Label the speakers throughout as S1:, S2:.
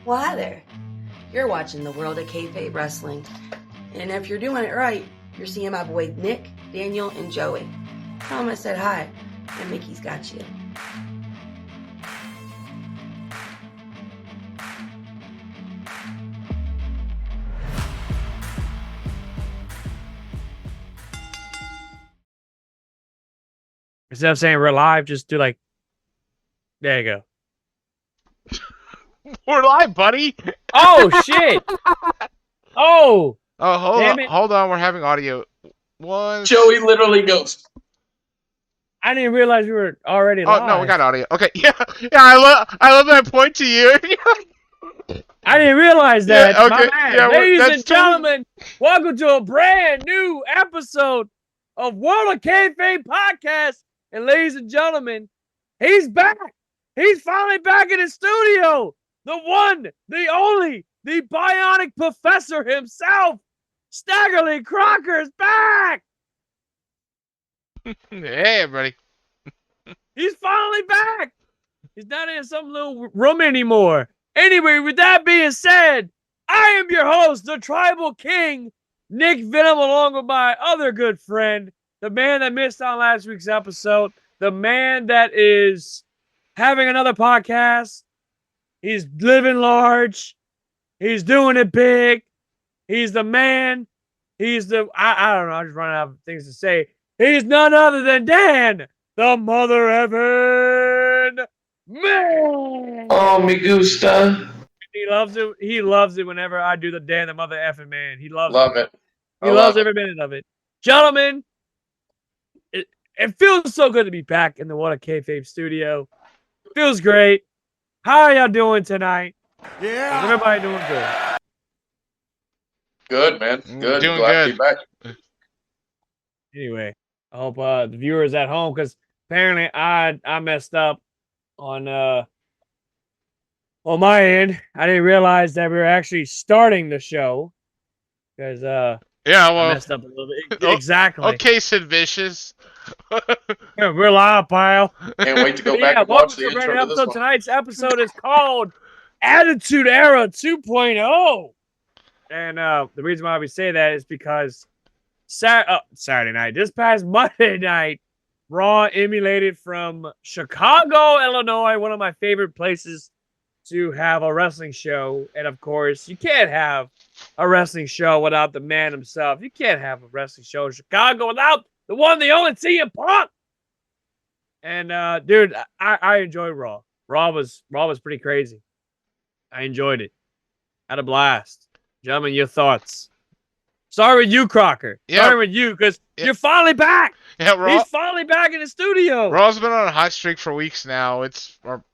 S1: Well, hi there. You're watching the world of Kayfabe Wrestling. And if you're doing it right, you're seeing my boy Nick, Daniel, and Joey. Tell them I said hi, and Mickey's got you.
S2: Instead of saying we're live, just do like, there you go.
S3: We're live, buddy.
S2: Oh, shit. Oh,
S3: Hold on. We're having audio.
S4: Joey literally goes.
S2: I didn't realize we were already live.
S3: Oh no, we got audio. Okay, yeah. I love that point to you.
S2: I didn't realize that.
S3: Yeah, okay.
S2: My bad.
S3: Yeah,
S2: ladies and gentlemen, welcome to a brand new episode of World of Kayfabe Podcast. And ladies and gentlemen, he's back. He's finally back in the studio. The one, the only, the bionic professor himself, Staggerly Crocker, is back.
S3: Hey, everybody.
S2: He's finally back. He's not in some little room anymore. Anyway, with that being said, I am your host, the Tribal King, Nick Venom, along with my other good friend, the man that missed on last week's episode, the man that is having another podcast. He's living large. He's doing it big. He's the man. He's the, I don't know, I'm just running out of things to say. He's none other than Dan, the Mother Evan Man.
S4: Oh, me gusta.
S2: He loves it. He loves it whenever I do the Dan, the Mother Effing Man. He loves
S4: it.
S2: He loves every minute of it. Gentlemen, it feels so good to be back in the What a Kayfabe studio. Feels great. How are y'all doing tonight?
S4: Yeah.
S2: Is everybody doing good?
S4: Good, man. Good.
S3: Doing
S4: Glad
S3: good.
S4: to be back.
S2: Anyway, I hope the viewers at home, because apparently I messed up on my end. I didn't realize that we were actually starting the show because I messed up a little bit. Exactly.
S3: Okay, Sid Vicious.
S2: Yeah, we're live, pile.
S4: Can't wait to go back and watch the intro to this one.
S2: Tonight's episode is called Attitude Era 2.0. And the reason why we say that is because Saturday night, this past Monday night, Raw emulated from Chicago, Illinois, one of my favorite places to have a wrestling show. And of course, you can't have a wrestling show without the man himself. You can't have a wrestling show in Chicago without the one, the only CM Punk. And dude, I enjoyed Raw. Raw was pretty crazy. I enjoyed it. Had a blast. Gentlemen, your thoughts. Sorry with you, Crocker.
S3: Yeah.
S2: Sorry with you, because you're finally back.
S3: Yeah,
S2: He's finally back in the studio.
S3: Raw's been on a hot streak for weeks now. Or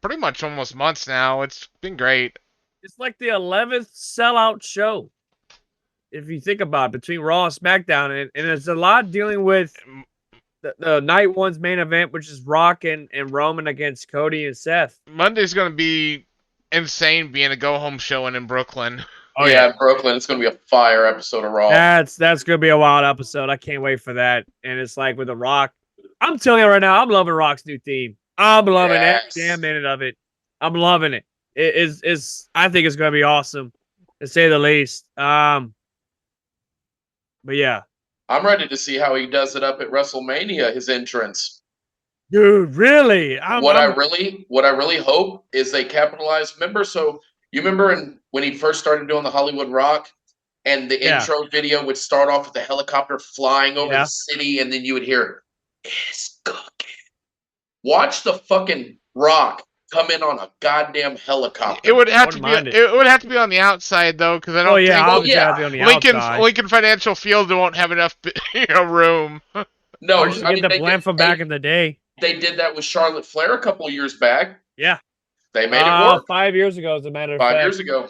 S3: pretty much almost months now. It's been great.
S2: It's like the 11th sellout show, if you think about it, between Raw and SmackDown. And it's a lot dealing with the night one's main event, which is Rock and Roman against Cody and Seth.
S3: Monday's going to be insane being a go-home showing in Brooklyn.
S4: Oh yeah, Brooklyn. It's going to be a fire episode of Raw.
S2: That's going to be a wild episode. I can't wait for that. And it's like with The Rock. I'm telling you right now, I'm loving Rock's new theme. I'm loving every damn minute of it. I'm loving it. I think it's going to be awesome, to say the least. But yeah.
S4: I'm ready to see how he does it up at WrestleMania, his entrance.
S2: Dude, really?
S4: What I really hope is they capitalize. Remember when he first started doing the Hollywood Rock, and the intro video would start off with the helicopter flying over the city, and then you would hear, "It's cooking." Watch the fucking Rock come in on a goddamn helicopter.
S3: It would have to be on the outside though, because I don't think.
S2: Have to be on the outside.
S3: Lincoln Financial Field won't have enough room.
S4: No,
S2: just get the blend from back in the day.
S4: They did that with Charlotte Flair a couple of years back.
S2: Yeah.
S4: They made it work.
S2: 5 years ago, as a matter of fact.
S4: 5 years ago.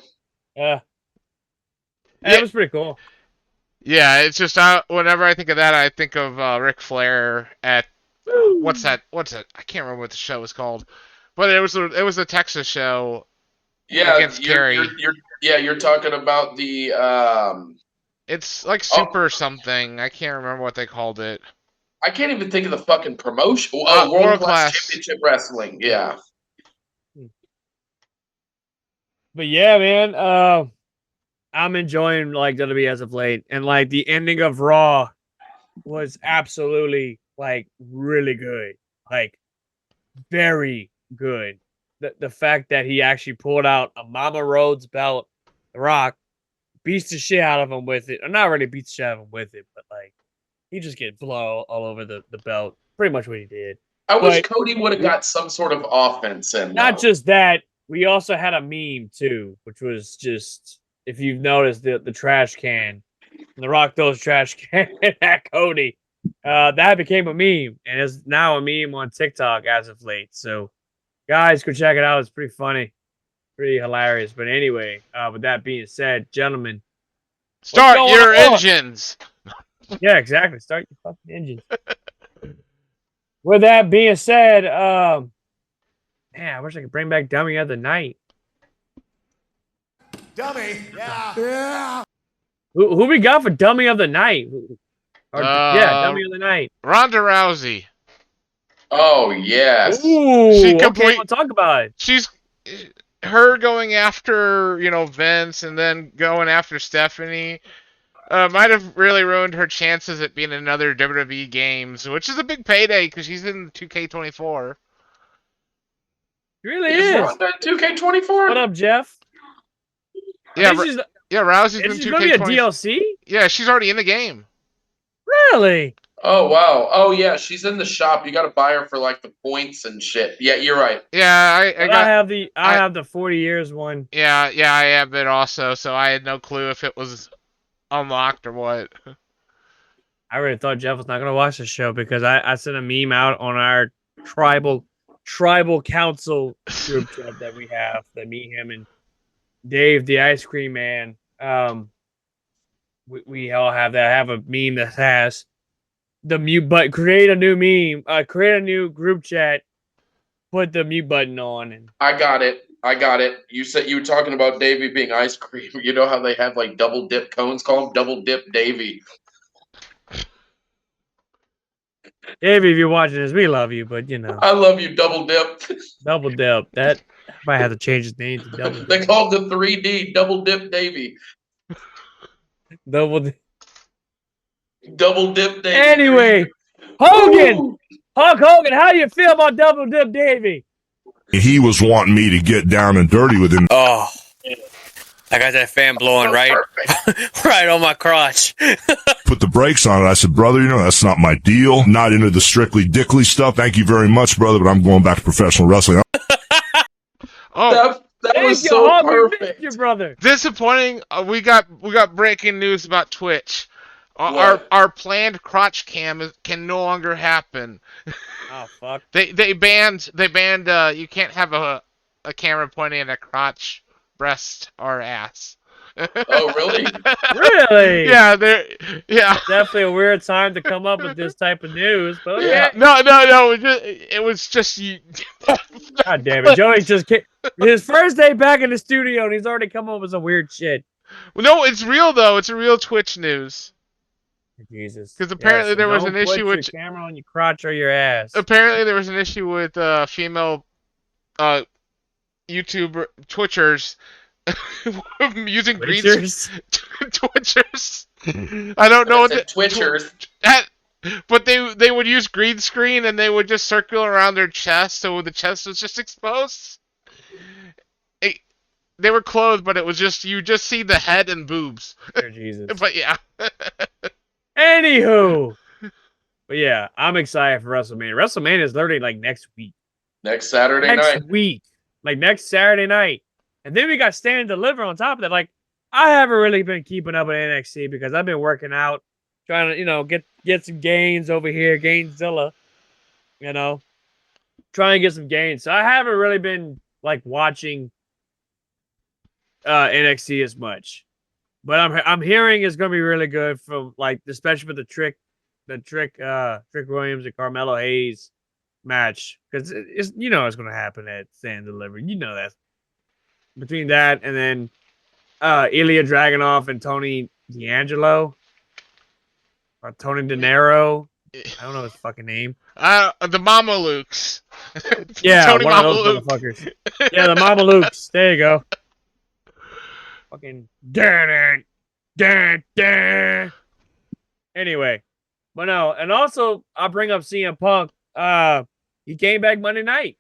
S2: Yeah. It was pretty cool.
S3: Yeah, it's just whenever I think of that, I think of Ric Flair at what's that? I can't remember what the show was called, but it was a Texas show.
S4: Yeah,
S3: against Kerry.
S4: You're talking about the.
S3: It's like Super something. I can't remember what they called it.
S4: I can't even think of the fucking promotion. World Class Championship Wrestling. Yeah.
S2: But yeah, man, I'm enjoying like WWE as of late, and like the ending of Raw was absolutely like really good, like very good. The fact that he actually pulled out a Mama Rhodes belt, The Rock beats the shit out of him with it, or not really beats the shit out of him with it, but like he just get blow all over the belt. Pretty much what he did.
S4: I wish
S2: But
S4: Cody would have got some sort of offense in.
S2: not
S4: Though.
S2: just that, we also had a meme too, which was just if you've noticed the trash can, The Rock throws trash can at Cody. That became a meme and is now a meme on TikTok as of late. So guys, go check it out. It's pretty funny, pretty hilarious. But anyway, with that being said, gentlemen,
S3: Start your
S2: on?
S3: engines.
S2: Yeah, exactly. Start your fucking engines. With that being said, man, I wish I could bring back Dummy of the Night.
S5: Dummy, yeah.
S2: Who we got for Dummy of the Night? Yeah, Dummy of the Night.
S3: Ronda Rousey.
S4: Oh yes.
S2: Ooh, okay, we'll talk about it.
S3: She's her going after Vince and then going after Stephanie. Might have really ruined her chances at being in another WWE games, which is a big payday because she's in 2K24.
S2: Really is.
S4: Ronda 2K24?
S2: What up, Jeff?
S3: Yeah, Rousey's been 2K24.
S2: She's gonna be a DLC?
S3: Yeah, she's already in the game.
S2: Really?
S4: Oh wow. Oh yeah, she's in the shop. You got to buy her for like the points and shit. Yeah, you're right.
S3: Yeah,
S2: I have the 40 years one.
S3: Yeah, I have it also. So I had no clue if it was unlocked or what.
S2: I really thought Jeff was not gonna watch the show because I sent a meme out on our tribal council group chat that we have. That me, him, and Dave, the ice cream man. We all have that. I have a meme that has the mute button. Create a new meme. Create a new group chat. Put the mute button on. And
S4: I got it. You said you were talking about Davey being ice cream. You know how they have like double dip cones? Call him double dip Davey.
S2: Davey, if you're watching this, we love you, but
S4: I love you, double dip.
S2: Double dip. That might have to change his name to double dip.
S4: They call him the 3D double dip Davey.
S2: Double dip.
S4: Double dip Davey.
S2: Anyway, Hogan! Hulk Hogan, how do you feel about double dip Davey?
S6: He was wanting me to get down and dirty with him.
S7: Oh, I got that fan blowing right on my crotch.
S6: Put the brakes on it. I said, brother, that's not my deal. Not into the strictly dickly stuff. Thank you very much, brother, but I'm going back to professional wrestling.
S4: That was so perfect.
S2: Your brother.
S3: Disappointing. We got breaking news about Twitch. Our planned crotch cam can no longer happen.
S2: Oh fuck!
S3: They banned. You can't have a camera pointing at a crotch, breast, or ass.
S4: Oh really?
S2: Really?
S3: Yeah.
S2: Definitely a weird time to come up with this type of news, but okay.
S3: Yeah. No. It was just you.
S2: God damn it, Joey just his first day back in the studio, and he's already come up with some weird shit.
S3: No, it's real though. It's a real Twitch news.
S2: Jesus.
S3: Because apparently there was an issue with
S2: your camera on your crotch or your ass.
S3: Apparently there was an issue with female YouTuber Twitchers using green Twitchers. I don't know what the
S4: Twitchers.
S3: But they would use green screen and they would just circle around their chest, so the chest was just exposed. They were clothed, but it was just you just see the head and boobs.
S2: Dear Jesus.
S3: But yeah.
S2: Anywho, but yeah, I'm excited for WrestleMania. WrestleMania is literally like next week.
S4: Next Saturday night.
S2: Next week, like next Saturday night, and then we got Stand and Deliver on top of that. Like I haven't really been keeping up with NXT because I've been working out, trying to get some gains over here, Gainzilla, trying to get some gains. So I haven't really been like watching NXT as much. But I'm hearing it's gonna be really good from especially for the Trick Williams and Carmelo Hayes match because it's it's gonna happen at Stand Delivery. That between that and then Ilya Dragunov and Tony D'Angelo or Tony De Niro. I don't know his fucking name.
S3: The Mama Lukes.
S2: Yeah,
S3: Tony
S2: one of those motherfuckers. Yeah, the Mama Lukes. There you go. Fucking dun dun dun. Anyway, but no, and also I'll bring up CM Punk. He came back Monday night.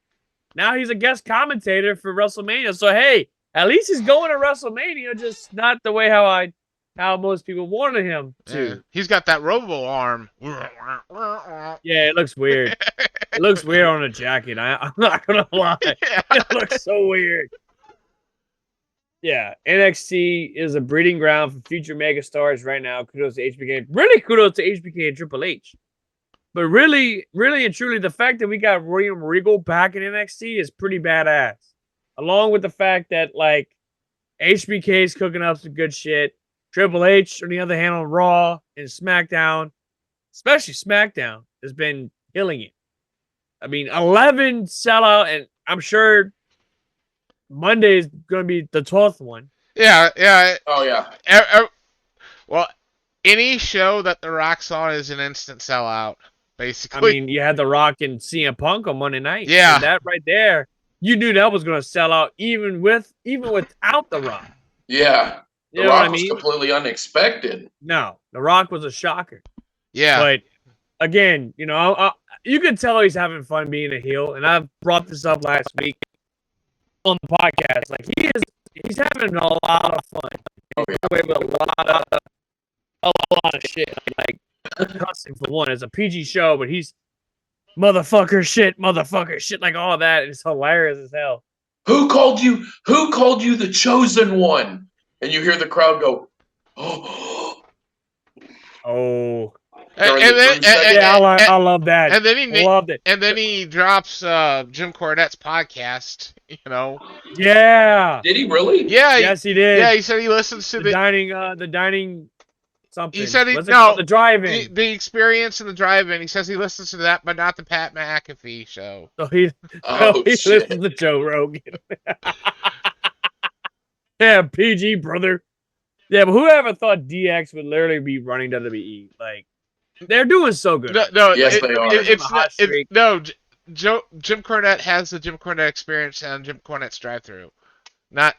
S2: Now he's a guest commentator for WrestleMania. So hey, at least he's going to WrestleMania, just not the way how most people wanted him to.
S3: Yeah. He's got that robo arm.
S2: Yeah, it looks weird. It looks weird on a jacket. I'm not gonna lie.
S3: Yeah.
S2: It looks so weird. Yeah, NXT is a breeding ground for future megastars right now. Kudos to HBK. Really kudos to HBK and Triple H. But really, really and truly, the fact that we got William Regal back in NXT is pretty badass. Along with the fact that, like, HBK is cooking up some good shit. Triple H, on the other hand, on Raw and SmackDown, especially SmackDown, has been killing it. I mean, 11 sellout, and I'm sure Monday is going to be the 12th one.
S3: Yeah.
S4: Oh yeah.
S3: Well, any show that The Rock's on is an instant sellout, basically.
S2: I mean, you had The Rock and CM Punk on Monday night.
S3: Yeah.
S2: So that right there, you knew that was going to sell out even without The Rock.
S4: Yeah.
S2: You
S4: The
S2: know
S4: Rock
S2: what I
S4: was
S2: mean?
S4: completely unexpected.
S2: No, The Rock was a shocker.
S3: Yeah.
S2: But again, you know, you can tell he's having fun being a heel, and I've brought this up last week on the podcast. Like he's having a lot of fun. He's away with a lot of shit. Like cussing for one. It's a PG show, but he's motherfucker shit, like all that. It's hilarious as hell.
S4: Who called you the chosen one? And you hear the crowd go, oh.
S2: Oh.
S3: I
S2: love that.
S3: And then he
S2: loved it.
S3: And then he drops Jim Cornette's podcast. You know.
S2: Yeah.
S4: Did he really?
S3: Yeah.
S2: Yes, he did.
S3: Yeah, he said he listens to
S2: the dining. Something.
S3: He said
S2: the drive-in.
S3: The experience in the drive-in. He says he listens to that, but not the Pat McAfee show.
S2: So he listens to Joe Rogan. Yeah, PG brother. Yeah, but whoever thought DX would literally be running WWE? Like, they're doing so good.
S3: No,
S4: yes, they are.
S3: Jim Cornette has the Jim Cornette experience and Jim Cornette's drive-through.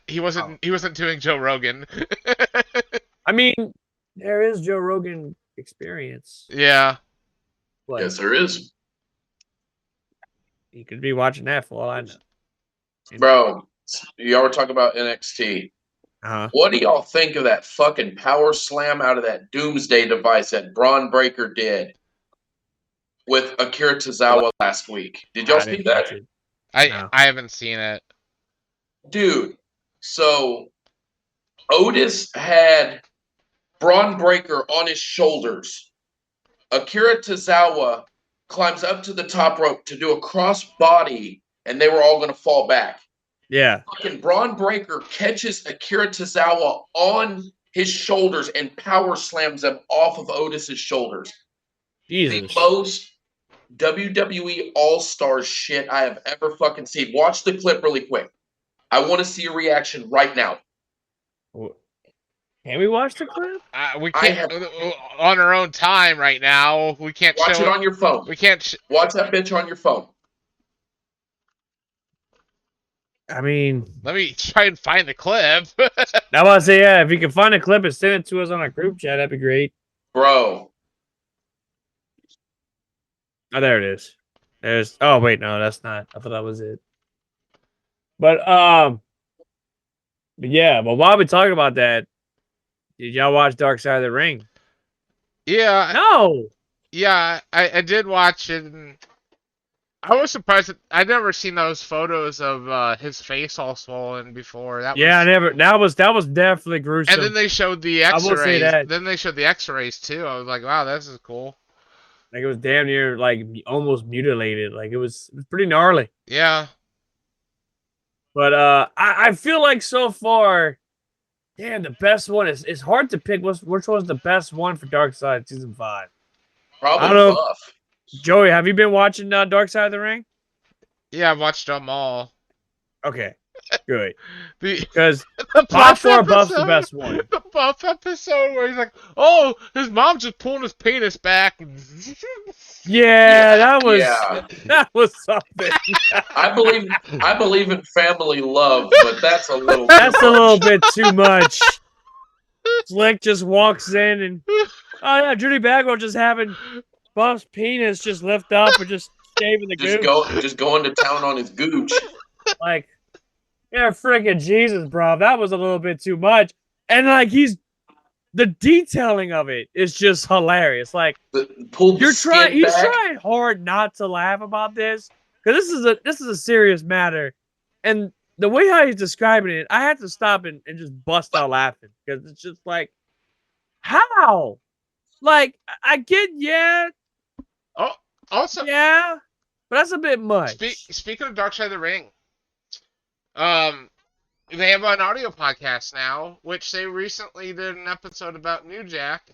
S3: He wasn't doing Joe Rogan.
S2: I mean, there is Joe Rogan experience.
S3: Yeah.
S2: But
S4: yes, there is.
S2: You could be watching that for all I know.
S4: Bro, y'all were talking about NXT.
S2: Uh-huh.
S4: What do y'all think of that fucking power slam out of that Doomsday device that Braun Breaker did with Akira Tozawa last week? Did y'all see that?
S3: I haven't seen it.
S4: Dude, so Otis had Braun Breaker on his shoulders. Akira Tozawa climbs up to the top rope to do a cross body, and they were all going to fall back.
S2: Yeah.
S4: Fucking Braun Breaker catches Akira Tozawa on his shoulders and power slams him off of Otis's shoulders.
S2: Jesus.
S4: The most WWE All-Stars shit I have ever fucking seen. Watch the clip really quick. I want to see a reaction right now.
S2: Can we watch the clip?
S3: We can't on our own time right now. We can't
S4: watch it on your phone.
S3: We can't
S4: watch that bitch on your phone.
S2: I mean,
S3: let me try and find the clip.
S2: I want to say, yeah, if you can find a clip and send it to us on our group chat, that'd be great.
S4: Bro.
S2: Oh, there it is. Oh, wait, no, that's not. I thought that was it. But yeah, but while we talking about that, did y'all watch Dark Side of the Ring?
S3: Yeah.
S2: No.
S3: Yeah, I did watch it. And I was surprised that I'd never seen those photos of his face all swollen before.
S2: I never. That was definitely gruesome.
S3: And then they showed the X-rays.
S2: I will say that.
S3: Then they showed the X-rays too. I was like, wow, this is cool.
S2: Like it was damn near like almost mutilated. Like it was pretty gnarly.
S3: Yeah.
S2: But I feel like so far, damn, the best one is. It's hard to pick which one's the best one for Dark Side season 5.
S4: Probably Buff.
S2: Joey, have you been watching Dark Side of the Ring?
S3: Yeah, I've watched them all.
S2: Okay, good.
S3: Because
S2: by far Buff's the best one.
S3: The Buff episode where he's like, "Oh, his mom's just pulling his penis back."
S2: Yeah,
S4: Yeah.
S2: that was something.
S4: I believe in family love, but that's a little.
S2: That's a little bit too much. Slick just walks in and oh yeah, Judy Bagwell just having Buff's penis just lift up and just shaving the gooch.
S4: just going to town on his gooch.
S2: Like, yeah, freaking Jesus, bro. That was a little bit too much. And like the detailing of it is just hilarious. Like he's trying hard not to laugh about this. Because this is a serious matter. And the way how he's describing it, I had to stop and just bust out laughing. Because it's just like, how? Like, I get, yeah.
S3: Oh, also,
S2: yeah, but that's a bit much.
S3: Speaking of Dark Side of the Ring, they have an audio podcast now, which they recently did an episode about New Jack,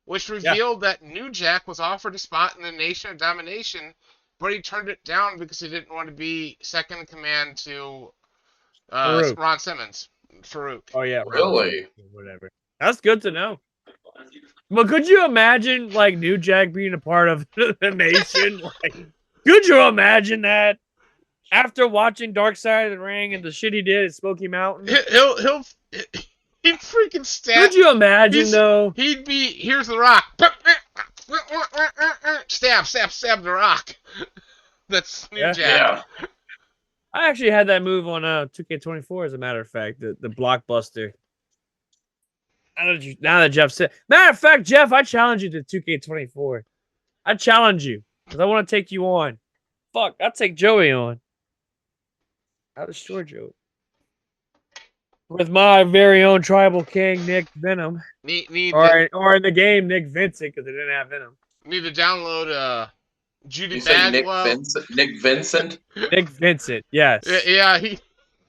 S3: which revealed that New Jack was offered a spot in the Nation of Domination, but he turned it down because he didn't want to be second in command to Ron Simmons. Farouk.
S2: Oh yeah,
S4: really?
S2: Whatever. That's good to know. But could you imagine like New Jack being a part of the Nation? Like, could you imagine that? After watching Dark Side of the Ring and the shit he did at Smoky Mountain,
S3: He'd freaking stab.
S2: Could you imagine though?
S3: He'd be here's the Rock. Stab the Rock. That's New Jack.
S4: Yeah.
S2: I actually had that move on 2K24, as a matter of fact, the blockbuster. Now that Jeff said, matter of fact, Jeff, I challenge you to 2K24. I challenge you because I want to take you on. Fuck, I'll take Joey on. I'll destroy Joey with my very own tribal king, Nick Venom. Or in the game, Nick Vincent, because they didn't have Venom.
S3: Need to download Judy
S4: Bagwell. Nick Vincent.
S2: Nick Vincent, yes.
S3: Yeah, he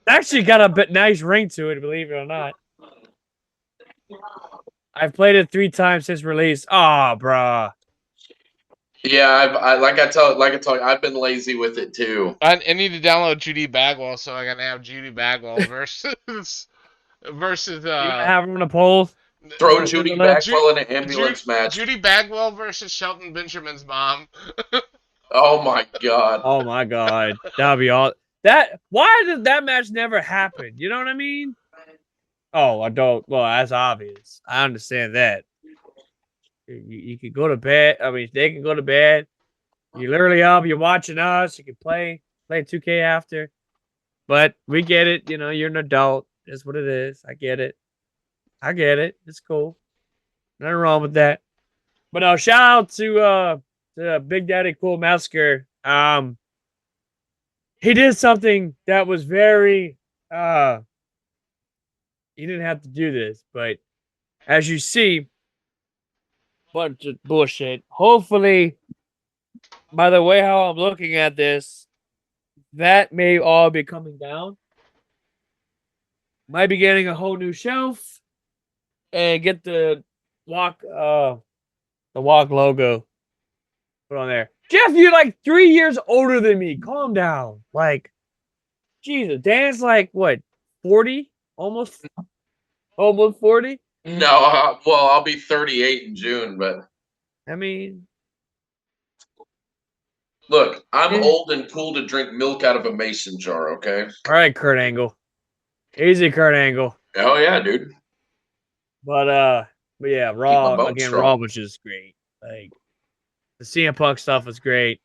S2: actually got a bit nice ring to it, believe it or not. I've played it 3 times since release. Oh, bruh.
S4: Yeah, like I told you, I've been lazy with it too.
S3: I need to download Judy Bagwell, so I can have Judy Bagwell versus.
S2: You have him on a pole.
S4: Throw Judy Bagwell in an ambulance match.
S3: Judy Bagwell versus Shelton Benjamin's mom.
S4: Oh my god.
S2: Oh my god. That'd be all. Why did that match never happen? You know what I mean? Oh, I don't. Well, that's obvious. I understand that. You can go to bed. I mean, they can go to bed. You literally up. You're watching us. You can play 2K after. But we get it. You know, you're an adult. That's what it is. I get it. It's cool. Nothing wrong with that. But shout out to Big Daddy Cool Massacre. He did something that was very he didn't have to do this, but as you see, bunch of bullshit. Hopefully, by the way how I'm looking at this, that may all be coming down. Might be getting a whole new shelf and get the walk logo put on there. Jeff, you're like 3 years older than me. Calm down. Like, Jesus, Dan's like what, 40? Almost 40?
S4: No, well, I'll be 38 in June, but
S2: I mean,
S4: look, I'm old and cool to drink milk out of a mason jar, okay?
S2: All right, Kurt Angle. Easy, Kurt Angle.
S4: Oh yeah, dude.
S2: But yeah, Raw again. Raw was just great. Like the CM Punk stuff was great.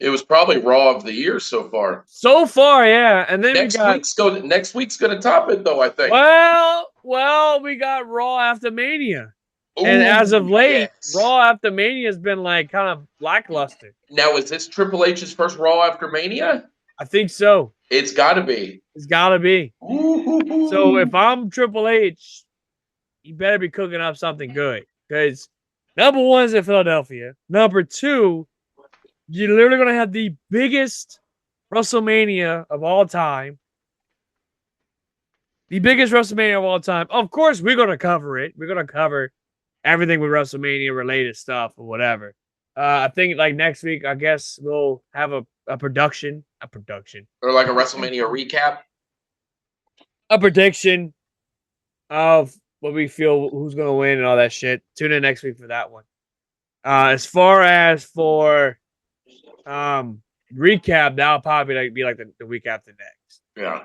S4: It was probably Raw of the year so far.
S2: So far, yeah. And then
S4: next week's gonna top it though, I think.
S2: Well, we got Raw after Mania. Ooh, and as of late, yes. Raw after Mania has been like kind of lackluster.
S4: Now, is this Triple H's first Raw after Mania?
S2: I think so.
S4: It's gotta be.
S2: Ooh. So if I'm Triple H, you better be cooking up something good. Because number 1 is in Philadelphia. Number 2, you're literally going to have the biggest WrestleMania of all time. The biggest WrestleMania of all time. Of course, we're going to cover it. We're going to cover everything with WrestleMania related stuff or whatever. I think like next week, I guess we'll have a production.
S4: Or like a WrestleMania recap.
S2: A prediction of what we feel who's going to win and all that shit. Tune in next week for that one. As far as for recap, that'll probably be like the week after next.
S4: Yeah.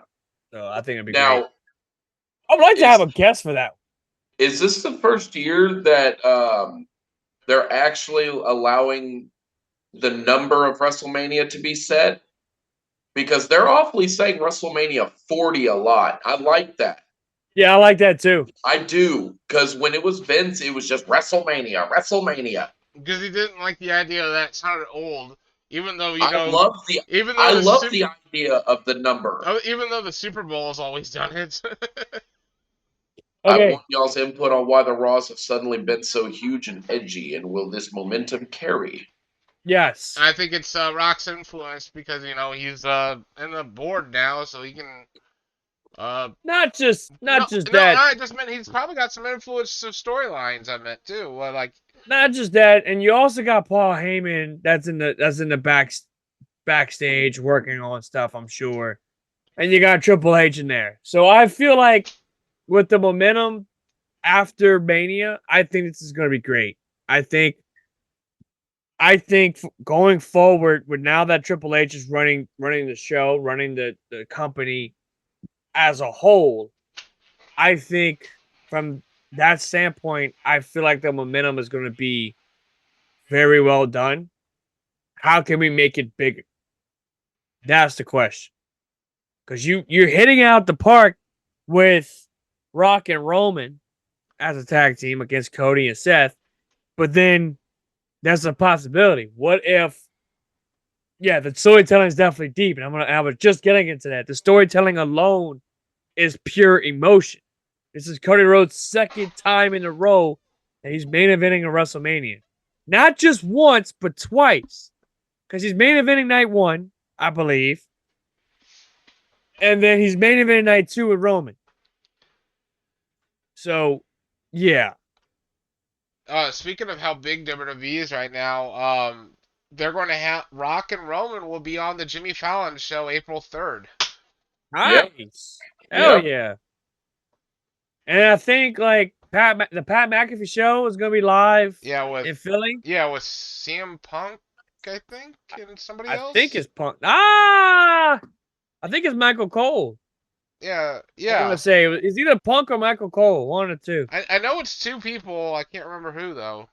S2: So I think it'd be
S4: Now,
S2: great. I would like to have a guest for that.
S4: Is this the first year that they're actually allowing the number of WrestleMania to be set? Because they're awfully saying WrestleMania 40 a lot. I like that.
S2: Yeah, I like that too.
S4: I do. Because when it was Vince, it was just WrestleMania, WrestleMania.
S3: Because he didn't like the idea that it sounded old, even though
S4: I love the idea of the number.
S3: Even though the Super Bowl has always done it.
S4: I want y'all's input on why the Raws have suddenly been so huge and edgy, and will this momentum carry?
S2: Yes.
S3: I think it's Rock's influence because, you know, he's in the board now, so he can...
S2: not just that.
S3: No, I just meant he's probably got some influence of storylines, I meant, too. Like...
S2: Not just that, and you also got Paul Heyman that's in the backstage working on stuff, I'm sure. And you got Triple H in there. So I feel like with the momentum after Mania, I think this is going to be great. I think going forward, with now that Triple H is running the show, running the company as a whole, I think from that standpoint, I feel like the momentum is going to be very well done. How can we make it bigger? That's the question. Because you're hitting out the park with Rock and Roman as a tag team against Cody and Seth, but then there's a possibility. What if? Yeah, the storytelling is definitely deep, and I was just getting into that. The storytelling alone is pure emotion. This is Cody Rhodes' second time in a row that he's main eventing a WrestleMania. Not just once, but twice. Because he's main eventing night 1, I believe. And then he's main eventing night 2 with Roman. So, yeah.
S3: Speaking of how big WWE is right now, they're going to have Rock and Roman will be on the Jimmy Fallon show April 3rd.
S2: Nice. Hell yeah. And I think like the Pat McAfee show is gonna be live. In Philly.
S3: Yeah, with CM Punk, I think, and somebody else.
S2: I think it's Punk. I think it's Michael Cole.
S3: Yeah.
S2: I'm gonna say it's either Punk or Michael Cole, one or two.
S3: I know it's 2 people. I can't remember who though.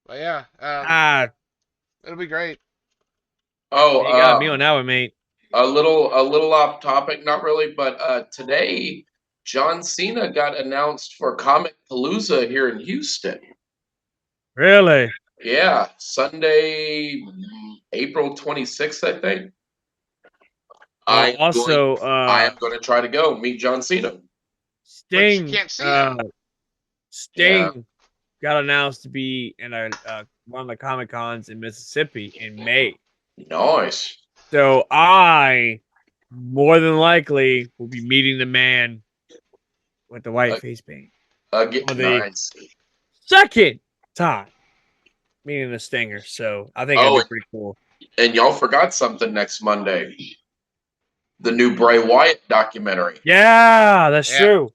S3: But yeah, it'll be great.
S4: Oh,
S2: you got me on that one, mate.
S4: A little off topic, not really, but today John Cena got announced for Comic Palooza here in Houston.
S2: Really?
S4: Yeah, Sunday, April 26th, I think. I am going to try to go meet John Cena.
S2: Sting.
S3: But you can't see him.
S2: Sting got announced to be in one of the Comic Cons in Mississippi in May.
S4: Nice.
S2: So I more than likely will be meeting the man with the white face paint.
S4: Nice.
S2: Second time meeting the Stinger. So I think it'll be pretty cool.
S4: And y'all forgot something next Monday. The new Bray Wyatt documentary.
S2: Yeah, that's true.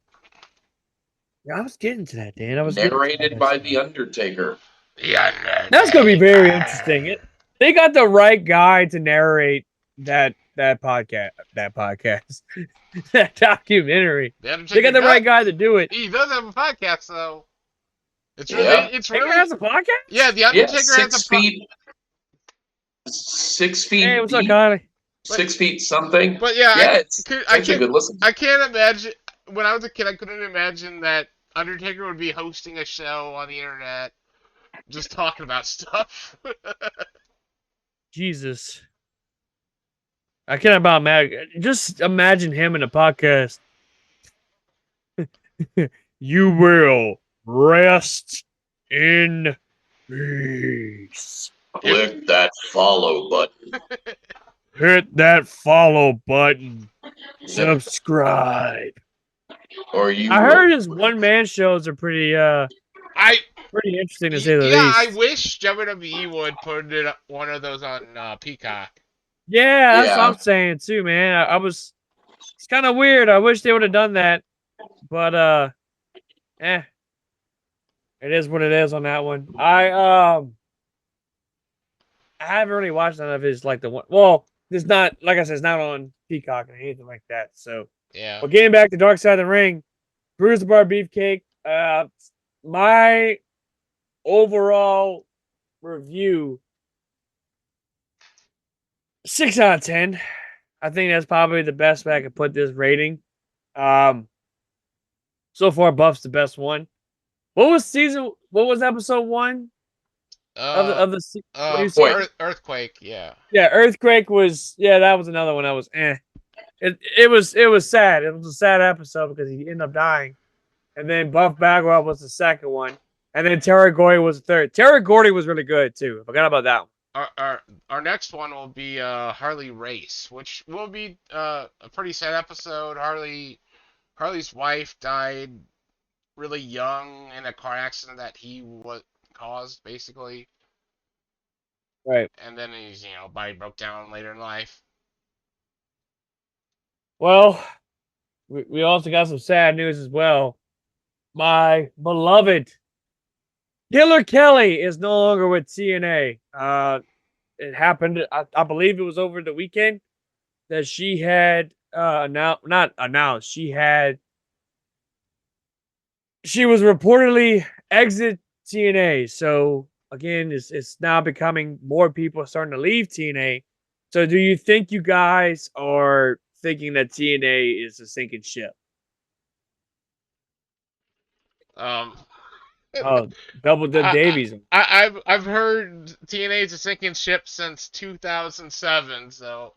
S2: Yeah, I was getting to that, Dan. I was
S4: narrated by The Undertaker.
S3: Yeah,
S2: that's going to be very interesting. They got the right guy to narrate that podcast, that documentary. They got the right guy to do it.
S3: He does have a podcast, though. It's
S2: really has a podcast.
S3: Yeah, The Undertaker has a podcast.
S4: 6 feet.
S2: Hey, what's up, Connie?
S4: 6 feet something.
S3: But yeah,
S4: it's a good listen.
S3: I can't imagine. When I was a kid, I couldn't imagine that Undertaker would be hosting a show on the internet, just talking about stuff.
S2: Jesus. I can't about just imagine him in a podcast. You will rest in peace.
S4: Click that follow button.
S2: Hit that follow button. Subscribe. I heard his one-man shows are pretty pretty interesting to say the least.
S3: Yeah, I wish WWE would put one of those on Peacock.
S2: Yeah, that's what I'm saying too, man. It's kind of weird. I wish they would have done that, but It is what it is on that one. I haven't really watched none of his like the one. Well, it's not like I said, it's not on Peacock or anything like that. So,
S3: Yeah.
S2: but getting back to Dark Side of the Ring, Bruce the Bar Beefcake. My overall review 6 out of 10. I think that's probably the best way I could put this rating. So far, Buff's the best one. What was episode 1 of the what do you say?
S3: Earthquake. Yeah.
S2: Yeah, Earthquake was that was another one that was eh. It was sad. It was a sad episode because he ended up dying. And then Buff Bagwell was the second one. And then Terry Gordy was the third. Terry Gordy was really good too. I forgot about that one.
S3: Our next one will be Harley Race, which will be a pretty sad episode. Harley's wife died really young in a car accident that he caused, basically.
S2: Right.
S3: And then his body broke down later in life.
S2: Well, we also got some sad news as well. My beloved Killer Kelly is no longer with TNA. It happened. I believe it was over the weekend that she had not announced. She was reportedly exit TNA. So again, it's now becoming more people starting to leave TNA. So do you think you guys are thinking that TNA is a sinking ship? Oh, Double Dip Davies.
S3: I've heard TNA is a sinking ship since 2007, so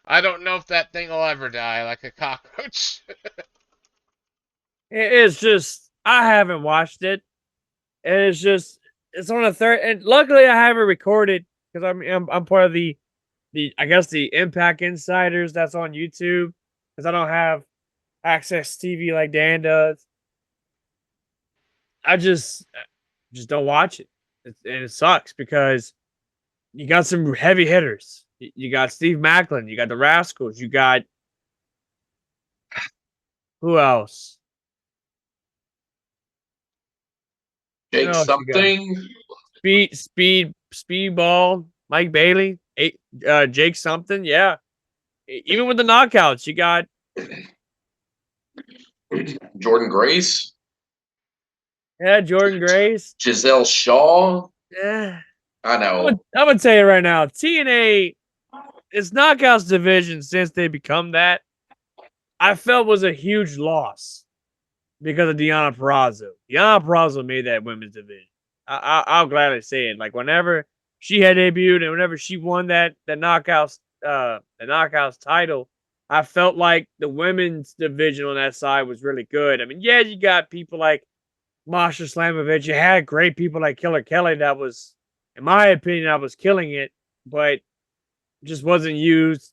S3: I don't know if that thing will ever die like a cockroach.
S2: It's just I haven't watched it. And it's on a third, and luckily I have it recorded because I'm part of the I guess the Impact Insiders that's on YouTube because I don't have access TV like Dan does. I just don't watch it. And it sucks because you got some heavy hitters. You got Steve Macklin, you got the Rascals, you got who else?
S4: Jake something.
S2: Speedball, Mike Bailey, Jake something, yeah. Even with the knockouts, you got
S4: Jordan Grace.
S2: Yeah, Jordan Grace.
S4: Giselle Shaw.
S2: Yeah.
S4: I know.
S2: I'm gonna tell you right now, TNA, its knockouts division since they become that, I felt was a huge loss because of Deonna Purrazzo. Deonna Purrazzo made that women's division. I'll gladly say it. Like whenever she had debuted and whenever she won the knockouts title, I felt like the women's division on that side was really good. I mean, yeah, you got people like Masha Slamovich. You had great people like Killer Kelly that was, in my opinion, I was killing it, but just wasn't used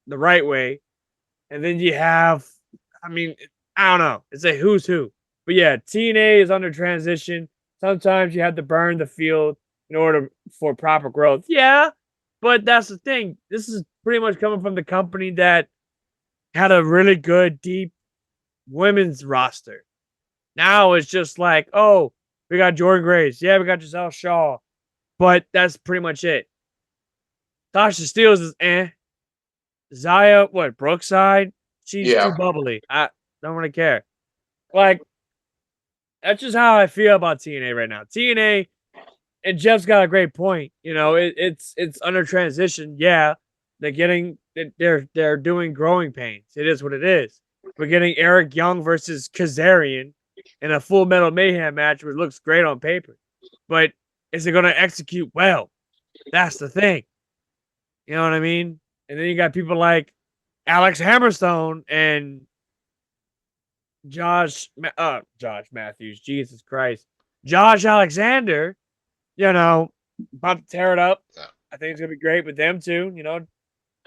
S2: the right way. And then you have, I mean, I don't know. It's a who's who. But yeah, TNA is under transition. Sometimes you have to burn the field in order for proper growth. Yeah, but that's the thing. This is pretty much coming from the company that had a really good, deep women's roster. Now it's just like, oh, we got Jordan Grace. Yeah, we got Giselle Shaw. But that's pretty much it. Tasha Steelz is eh. Zaya, Brookside? She's too bubbly. I don't really care. Like, that's just how I feel about TNA right now. TNA, and Jeff's got a great point. You know, it's under transition. Yeah, they're doing growing pains. It is what it is. We're getting Eric Young versus Kazarian in a Full Metal Mayhem match, which looks great on paper. But is it going to execute well? That's the thing. You know what I mean? And then you got people like Alex Hammerstone and Josh Matthews. Jesus Christ. Josh Alexander, about to tear it up. I think it's going to be great with them too.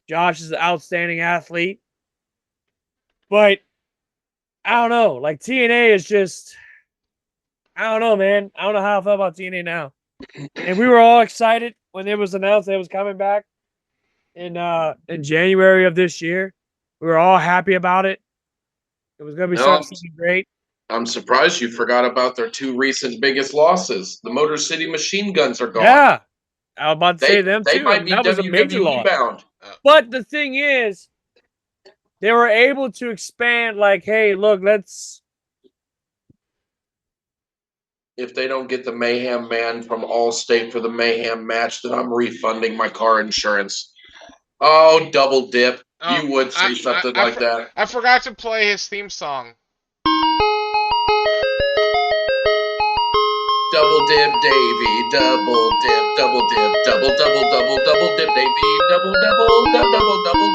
S2: Josh is an outstanding athlete. But I don't know. Like TNA is just, I don't know, man. I don't know how I feel about TNA now. And we were all excited when it was announced that it was coming back in January of this year. We were all happy about it. It was going to be something great.
S4: I'm surprised you forgot about their 2 recent biggest losses. The Motor City Machine Guns are gone.
S2: Yeah, I was about to say them
S4: They
S2: too.
S4: might be
S2: That was a major
S4: WWE
S2: loss.
S4: bound.
S2: But the thing is, they were able to expand. Like, hey, look, let's.
S4: If they don't get the Mayhem Man from Allstate for the Mayhem match, then I'm refunding my car insurance. Oh, double dip. You would say something like that.
S3: I forgot to play his theme song.
S4: Double dip, Davey. Double dip, double dip, double dip, Davey. Double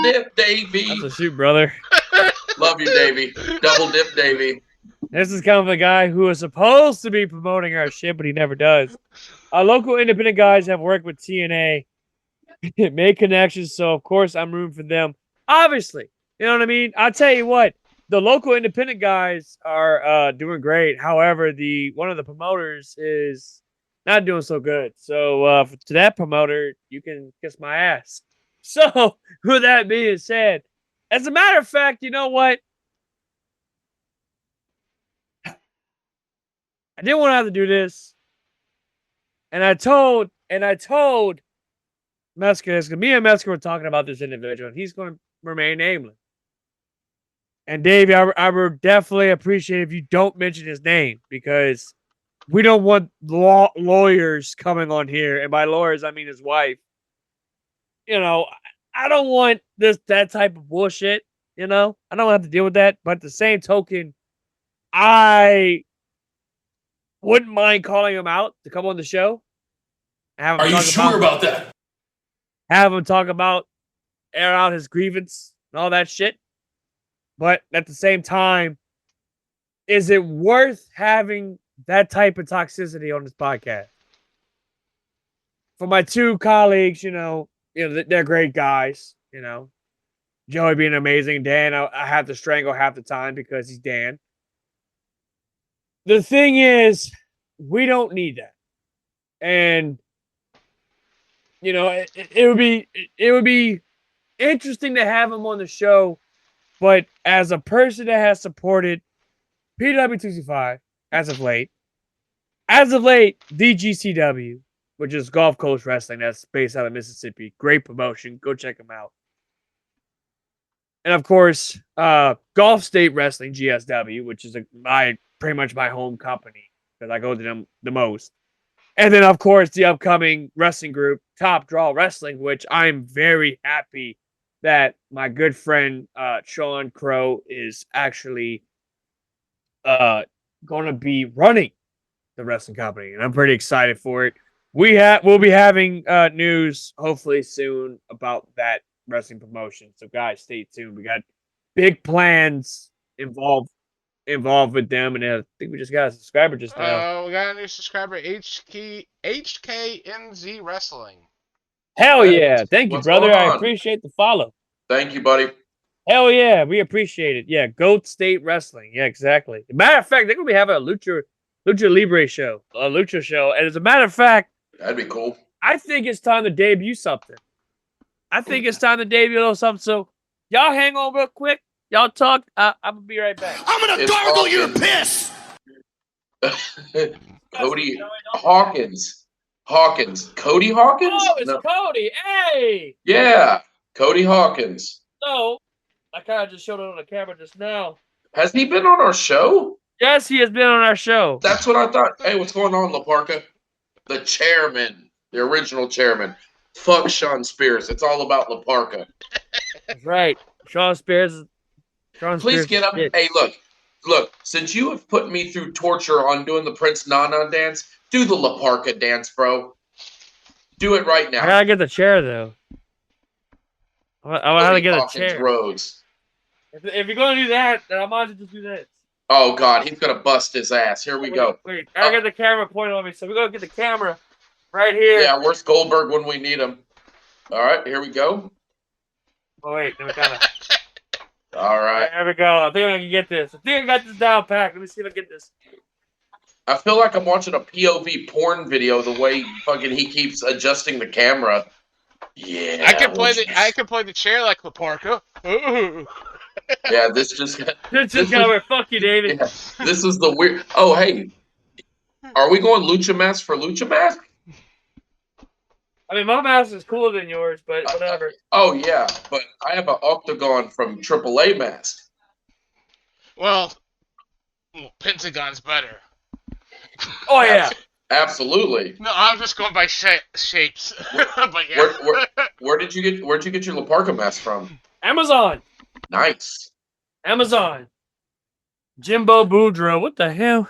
S4: dip, Davey.
S2: That's a shoot, brother.
S4: Love you, Davey. Double dip, Davey.
S2: This is kind of the guy who was supposed to be promoting our shit, but he never does. Our local independent guys have worked with TNA, made connections, so of course I'm rooting for them. Obviously, you know what I mean? I'll tell you what, the local independent guys are doing great. However, one of the promoters is not doing so good. So to that promoter, you can kiss my ass. So with that being said, as a matter of fact, you know what? I didn't want to have to do this. And I told Mesker, because me and Mesker were talking about this individual, and he's going to remain nameless. And Dave, I would definitely appreciate if you don't mention his name, because we don't want lawyers coming on here. And by lawyers, I mean his wife. You know, I don't want that type of bullshit. You know, I don't have to deal with that. But at the same token, I wouldn't mind calling him out to come on the show.
S5: Are you sure about that?
S2: Have him talk about, air out his grievance and all that shit. But at the same time, is it worth having that type of toxicity on this podcast? For my 2 colleagues, they're great guys. You know, Joey being amazing. Dan, I have to strangle half the time because he's Dan. The thing is, we don't need that. And it would be interesting to have him on the show, but as a person that has supported PW265 as of late, DGCW, which is Gulf Coast Wrestling, that's based out of Mississippi, great promotion, go check them out. And of course, Gulf State Wrestling, GSW, which is pretty much my home company because I go to them the most. And then, of course, the upcoming wrestling group, Top Draw Wrestling, which I'm very happy that my good friend Sean Crow is actually going to be running the wrestling company, and I'm pretty excited for it. We'll be having news hopefully soon about that wrestling promotion. So, guys, stay tuned. We got big plans involved with them, and I think we just got a subscriber just now.
S3: We got a new subscriber, HKNZ Wrestling.
S2: Hell yeah. Thank you, brother. I appreciate the follow.
S4: Thank you, buddy.
S2: Hell yeah. We appreciate it. Yeah, Goat State Wrestling. Yeah, exactly. As a matter of fact, they're going to be having a Lucha Libre show, a Lucha show. And as a matter of fact,
S4: that'd be cool.
S2: I think it's time to debut something. I think it's time to debut a little something. So, y'all hang on real quick. Y'all talk. I'm going to be right back.
S5: I'm going to gargle your piss.
S4: Cody Hawkins. Cody Hawkins?
S2: Oh, it's Cody. Hey.
S4: Yeah. Cody Hawkins.
S2: So, I kind of just showed it on the camera just now.
S4: Has he been on our show?
S2: Yes, he has been on our show.
S4: That's what I thought. Hey, what's going on, La Parka? The chairman. The original chairman. Fuck Sean Spears. It's all about La Parka.
S2: That's right. Sean Spears.
S4: Please get up. Hey, look. Since you have put me through torture on doing the Prince Nana dance, do the La Parka dance, bro. Do it right now.
S2: I gotta get the chair though. I gotta get a chair.
S4: Rhodes.
S2: If you're gonna do that, then I might as well just do this.
S4: Oh God, he's gonna bust his ass. Here we go.
S2: Wait, I got the camera pointed on me, so we're gonna get the camera right here.
S4: Yeah, where's Goldberg when we need him? All right, here we go.
S2: Oh wait, let me kind of.
S4: All right.
S2: There we go. I think I can get this. I think I got this down packed. Let me see if I get this.
S4: I feel like I'm watching a POV porn video the way fucking he keeps adjusting the camera. Yeah.
S3: I can play the chair like La Parka. Ooh.
S4: Yeah, this just
S2: got where fuck you, David.
S4: Yeah, this is the weird. Oh, hey, are we going Lucha Mask for Lucha Mask?
S2: I mean, my mask is cooler than yours, but whatever.
S4: Oh yeah, but I have an Octagon from AAA Mask.
S3: Well, Pentagon's better.
S2: Oh yeah,
S4: absolutely.
S3: No, I'm just going by shapes. But yeah.
S4: Where'd you get your La Parka mask from?
S2: Amazon.
S4: Nice.
S2: Amazon. Jimbo Boudreaux. What the hell?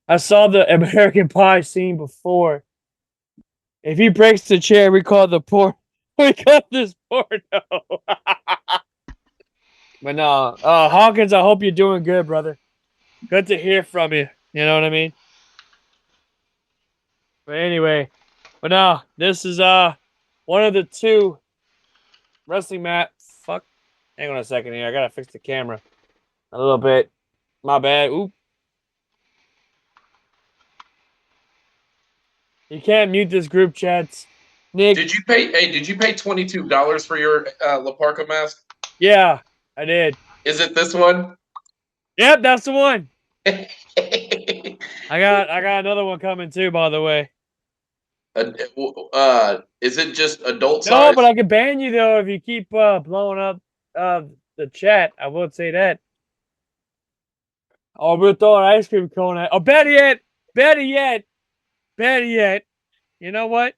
S2: I saw the American Pie scene before. If he breaks the chair, we call this porno. But no, Hawkins, I hope you're doing good, brother. Good to hear from you. You know what I mean? But anyway, this is one of the two wrestling mat. Fuck. Hang on a second here. I gotta fix the camera a little bit. My bad. Oop. You can't mute this group chats. Nick.
S4: Did you pay $22 for your La Parka mask?
S2: Yeah, I did.
S4: Is it this one?
S2: Yep, that's the one. I got another one coming too, by the way.
S4: Is it just adult size?
S2: No, but I can ban you though if you keep blowing up the chat. I will say that. Oh, we're throwing ice cream cone at. Oh, better yet. You know what?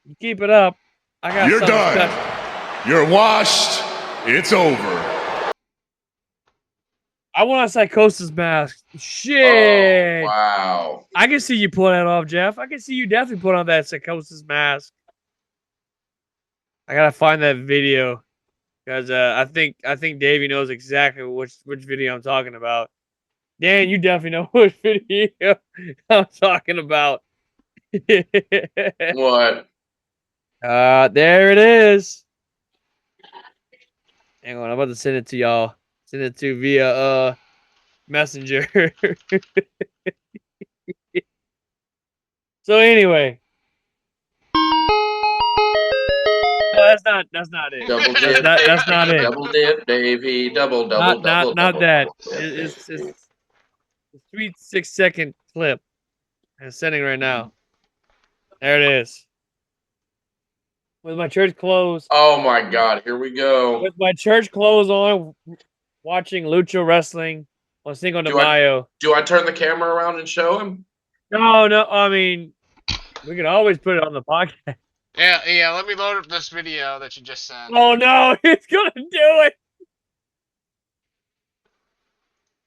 S2: You keep it up.
S6: You're done. You're washed. It's over.
S2: I want a Psychosis mask. Shit.
S4: Oh, wow.
S2: I can see you pulling that off, Jeff. I can see you definitely putting on that Psychosis mask. I gotta find that video because I think Davey knows exactly which video I'm talking about. Dan, you definitely know which video I'm talking about.
S4: What?
S2: There it is. Hang on, I'm about to send it to y'all. Send it to via Messenger. So anyway. No, that's not it.
S4: Double dip,
S2: that's not it.
S4: Double dip, Davey. Double.
S2: Not that. It's a sweet 6-second clip. I'm sending right now. There it is. With my church clothes.
S4: Oh my God! Here we go.
S2: With my church clothes on, watching Lucha Wrestling on Cinco de Mayo.
S4: Do I turn the camera around and show him?
S2: No. I mean, we can always put it on the podcast.
S3: Yeah. Let me load up this video that you just sent.
S2: Oh no, he's gonna do it.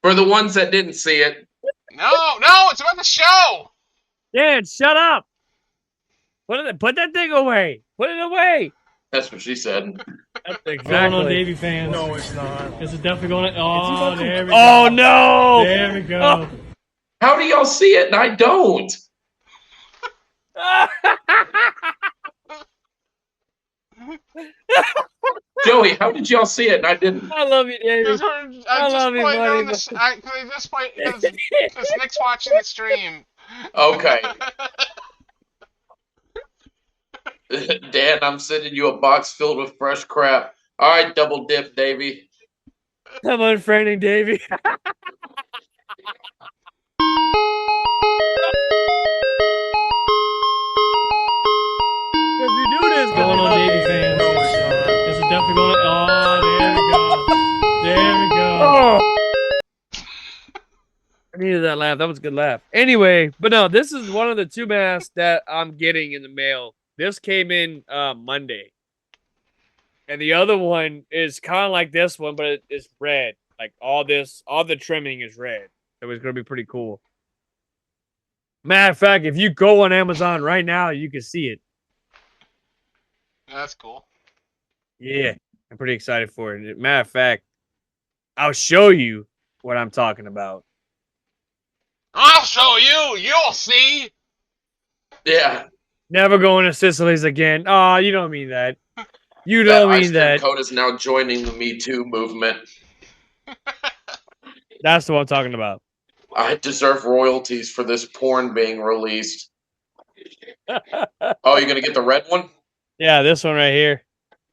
S4: For the ones that didn't see it.
S3: No, it's about the show.
S2: Dan, shut up. Put that thing away. Put it away.
S4: That's what she said.
S2: That's exactly.
S8: On Davey fans. No, it's not. This is definitely going to. Oh, there we go.
S2: Oh no!
S8: There we go.
S4: Oh. How do y'all see it and I don't? Joey, how did y'all see it and I didn't?
S2: I love you, David. I love you, buddy.
S3: Because Nick's watching the stream.
S4: Okay. Dan, I'm sending you a box filled with fresh crap. All right, double dip, Davey.
S2: I'm unfriending Davey. If you do this,
S8: Going on Davey fans. No, it's not. This is definitely going to. Oh, there we go.
S2: Oh. I needed that laugh. That was a good laugh. Anyway, but no, this is one of the two masks that I'm getting in the mail. This came in Monday. And the other one is kind of like this one, but it's red. Like all the trimming is red. So it's going to be pretty cool. Matter of fact, if you go on Amazon right now, you can see it.
S3: That's cool.
S2: Yeah, I'm pretty excited for it. Matter of fact, I'll show you what I'm talking about.
S3: I'll show you. You'll see.
S4: Yeah.
S2: Never going to Sicily's again. Oh, you don't mean that. You don't mean that.
S4: Code is now joining the Me Too movement.
S2: That's what I'm talking about.
S4: I deserve royalties for this porn being released. Oh, you're going to get the red one?
S2: Yeah, this one right here.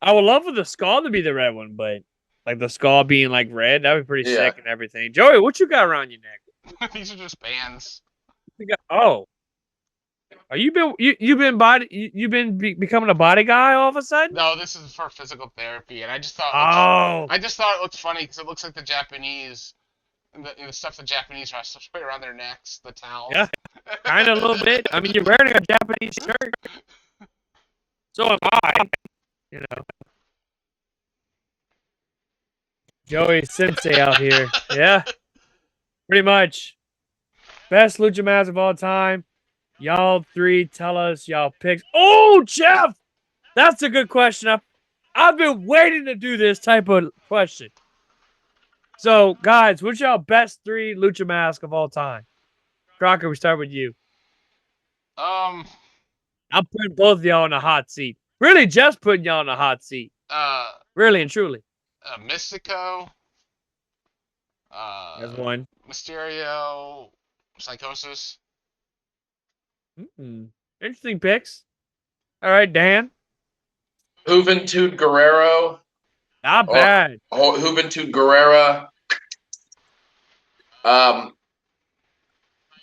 S2: I would love for the skull to be the red one, but like the skull being like red, that'd be pretty sick and everything. Joey, what you got around your neck?
S3: These are just bands.
S2: Oh, are you been becoming a body guy all of a sudden?
S3: No, this is for physical therapy, and I just thought it looked funny because it looks like the Japanese, and the stuff the Japanese are put around their necks, the towels.
S2: Yeah, kind of a little bit. I mean, you're wearing a Japanese shirt, so am I. You know, Joey Sensei out here. Yeah, pretty much. Best lucha mask of all time. Y'all three tell us y'all picks. Oh, Jeff! That's a good question. I've been waiting to do this type of question. So, guys, what's y'all best 3 lucha mask of all time? Crocker, we start with you.
S3: Um,
S2: I'm putting both of y'all in the hot seat. Really, just putting y'all in the hot seat. Really and truly.
S3: Mystico.
S2: There's one.
S3: Mysterio. Psychosis.
S2: Interesting picks. All right, Dan.
S4: Juventud Guerrero.
S2: Not bad.
S4: Juventud Guerrera.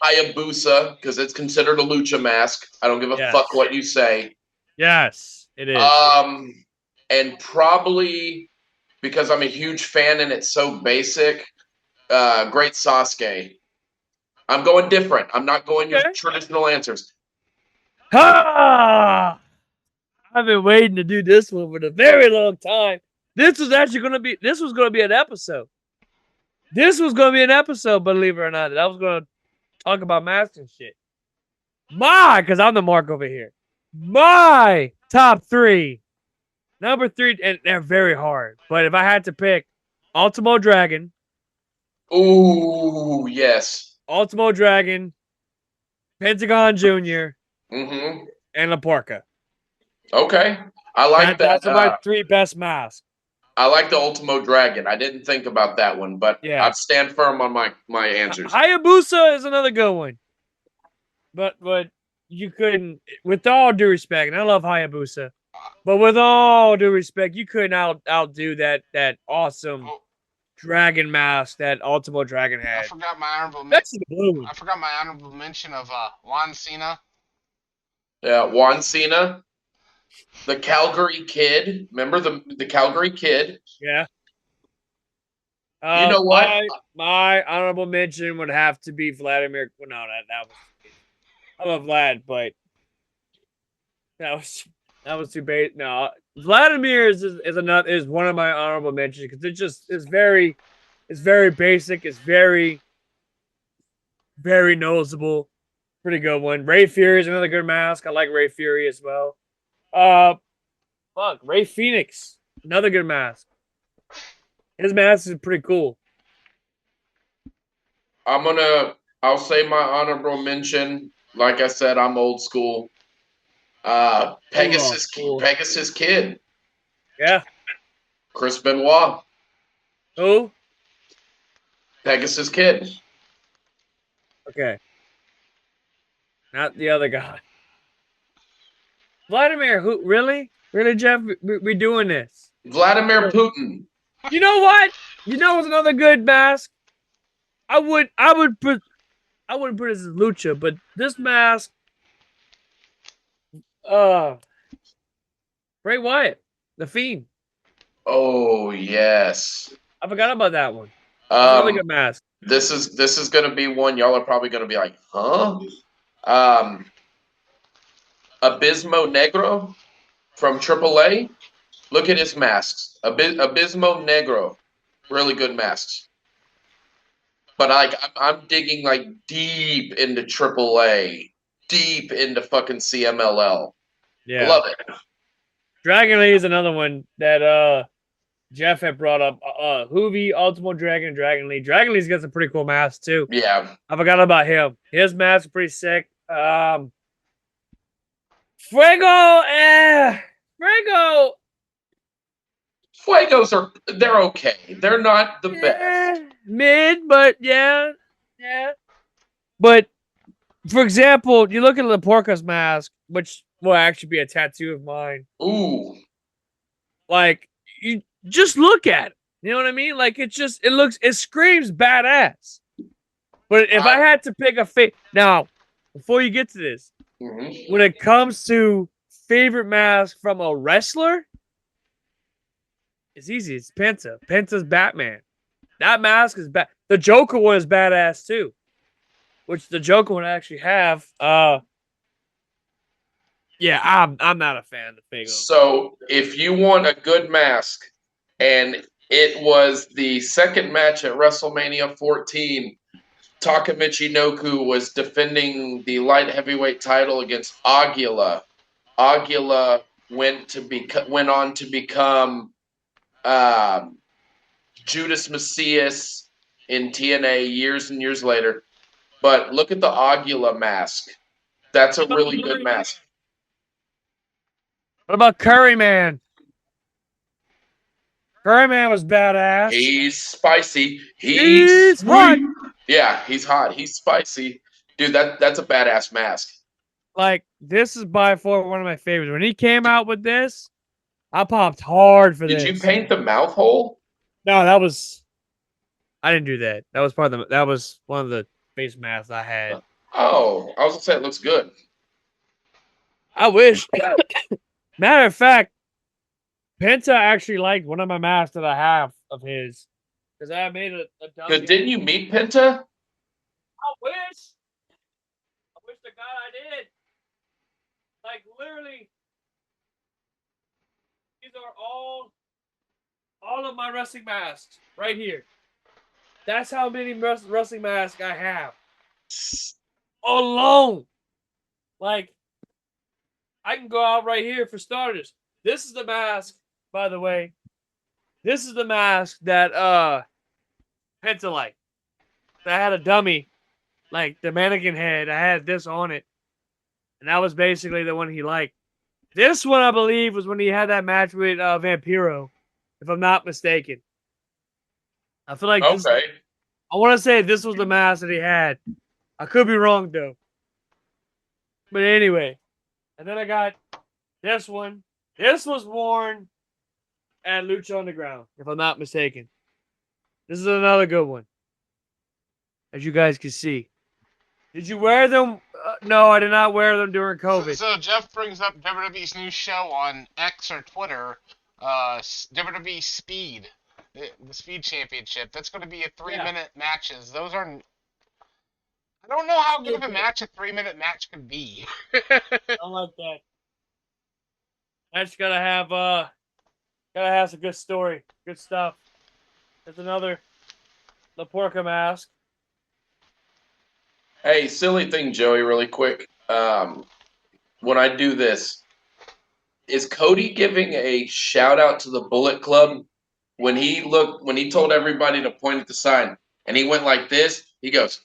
S4: Hayabusa, because it's considered a lucha mask. I don't give a fuck what you say.
S2: Yes, it is.
S4: And probably because I'm a huge fan and it's so basic, great Sasuke. I'm going different. I'm not going your traditional answers.
S2: Ha! I've been waiting to do this one for a very long time. This was actually going to be. This was going to be an episode. This was going to be an episode, believe it or not. That I was going to talk about masks and shit. Because I'm the mark over here. My top 3. Number 3, and they're very hard. But if I had to pick, Ultimo Dragon.
S4: Ooh, yes.
S2: Ultimo Dragon, Pentagon Jr.,
S4: and
S2: La Porca.
S4: Okay. I like that.
S2: That's my 3 best masks.
S4: I like the Ultimo Dragon. I didn't think about that one, but I'd stand firm on my answers.
S2: Hayabusa is another good one. But you couldn't, with all due respect, and I love Hayabusa, but with all due respect, you couldn't outdo that awesome dragon mask that Ultimo Dragon had.
S3: I forgot my honorable mention of Juan Cena.
S4: Yeah, Juan Cena. The Calgary Kid. Remember the Calgary Kid?
S2: Yeah.
S4: You know what?
S2: My honorable mention would have to be Vladimir. Well, no, that was. I love Vlad, but that was too bait. No, Vladimir is one of my honorable mentions because it's very basic. It's very noticeable. Pretty good one. Ray Fury is another good mask. I like Ray Fury as well. Ray Phoenix, another good mask. His mask is pretty cool.
S4: I'll say my honorable mention. Like I said, I'm old school. Pegasus Kid.
S2: Yeah.
S4: Chris Benoit.
S2: Who?
S4: Pegasus Kid.
S2: Okay. Not the other guy. Vladimir, who? Really, Jeff? We doing this?
S4: Vladimir Putin.
S2: You know what? You know what's another good mask? I wouldn't put it as lucha, but this mask, Bray Wyatt, the Fiend.
S4: Oh yes,
S2: I forgot about that one. Really good mask.
S4: This is gonna be one y'all are probably gonna be like, huh? Abismo Negro from AAA. Look at his masks. Abismo Negro, really good masks. But I'm digging like deep into AAA, deep into fucking CMLL.
S2: Yeah,
S4: I love it.
S2: Dragon Lee is another one that Jeff had brought up. Hoovy, Ultimo Dragon, Dragon Lee. Dragon Lee's got some pretty cool masks too.
S4: Yeah,
S2: I forgot about him. His mask is pretty sick. Fuego.
S4: Fuegos they're okay. They're not the best.
S2: Mid, but yeah. But for example, you look at La Porca's mask, which will actually be a tattoo of mine.
S4: Ooh.
S2: Like, you just look at it. You know what I mean? Like, it screams badass. But if I had to pick a now, before you get to this, when it comes to favorite mask from a wrestler, it's easy. It's Penta. Penta's Batman. That mask is bad. The Joker one is badass too, which the Joker one I actually have. Yeah, I'm not a fan of the fake.
S4: So if you want a good mask, and it was the second match at WrestleMania 14, Takamichi Noku was defending the light heavyweight title against Aguila. Aguila went on to become Judas Macias in TNA years and years later. But look at the Aguila mask. That's a really good mask.
S2: What about Curry Man? Curry Man was badass.
S4: He's spicy. He's
S2: hot.
S4: Yeah, he's hot. He's spicy. Dude, that's a badass mask.
S2: Like, this is by far one of my favorites. When he came out with this, I popped hard for this.
S4: Did you paint the mouth hole?
S2: No, I didn't do that. That was one of the face masks I had.
S4: Oh, I was gonna say it looks good.
S2: I wish. Matter of fact, Penta actually liked one of my masks that I have of his. Because I made a
S4: Because didn't you meet Penta?
S2: I wish to God I did. Like, literally, these are all of my wrestling masks right here. That's how many wrestling masks I have. Alone. Like, I can go out right here for starters. This is the mask, by the way. This is the mask that Penta liked. I had a dummy, like the mannequin head. I had this on it. And that was basically the one he liked. This one, I believe, was when he had that match with Vampiro, if I'm not mistaken. I feel like this, I want to say this was the mask that he had. I could be wrong, though. But anyway. And then I got this one. This was worn at Lucha Underground, if I'm not mistaken. This is another good one. As you guys can see. Did you wear them? No, I did not wear them during COVID.
S3: So Jeff brings up WWE's new show on X or Twitter, WWE Speed, the Speed Championship. That's going to be a 3-minute matches. Those are. I don't know how good of a match a 3-minute match could be.
S2: I like that. That's gotta have some good story, good stuff. There's another La Porca mask.
S4: Hey, silly thing, Joey, really quick. When I do this, is Cody giving a shout out to the Bullet Club when he told everybody to point at the sign and he went like this? He goes,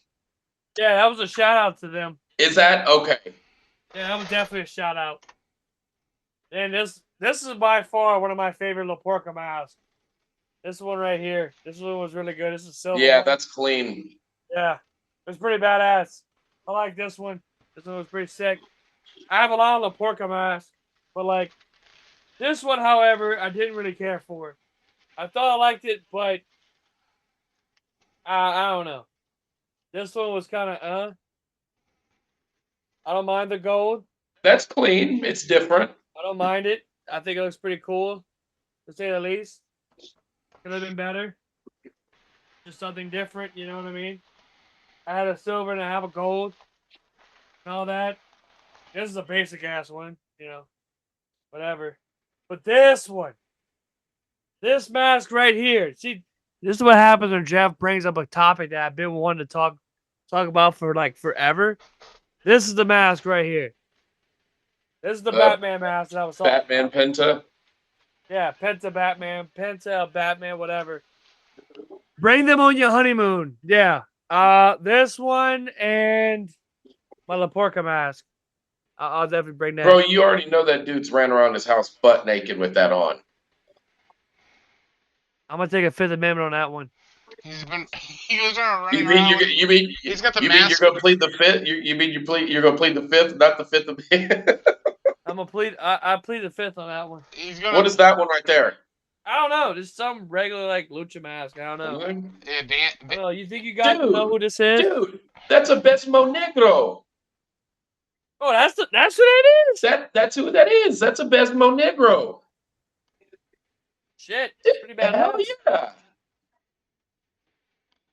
S2: "Yeah, that was a shout out to them."
S4: Is that okay?
S2: Yeah, that was definitely a shout out. And this is by far one of my favorite La Porca masks. This one right here. This one was really good. This is silver.
S4: Yeah, that's clean.
S2: Yeah. It was pretty badass. I like this one. This one was pretty sick. I have a lot of La Porca masks, but like this one, however, I didn't really care for. I thought I liked it, but I don't know. This one was kind of I don't mind the gold.
S4: That's clean. It's different.
S2: I don't mind it. I think it looks pretty cool, to say the least. Could have been better. Just something different, you know what I mean? I had a silver and I have a gold and all that. This is a basic ass one, you know, whatever. But this one, this mask right here. See, this is what happens when Jeff brings up a topic that I've been wanting to talk about for like forever. This is the mask right here. This is the Batman mask that I was talking about.
S4: Batman Penta?
S2: Yeah, Penta Batman, Penta Batman, whatever. Bring them on your honeymoon. Yeah. This one and my La Porca mask. I'll definitely bring that.
S4: Bro, you already know that dude's ran around his house butt naked with that on.
S2: I'm gonna take a Fifth Amendment on that one.
S3: He was gonna run
S4: You
S3: around. He's got the mask.
S4: You're gonna plead the fifth? You mean you're gonna plead the fifth, not the Fifth Amendment?
S2: I'm I'm gonna plead. I plead the fifth on that one.
S4: What is that one right there?
S2: I don't know. Just some regular like lucha mask. I don't know. I don't know. You think you guys know who this is?
S4: Dude, that's a Besmo Negro.
S2: Oh, that's who that is.
S4: That's who that is. That's a Besmo Negro.
S2: Shit, pretty bad.
S4: Hell yeah.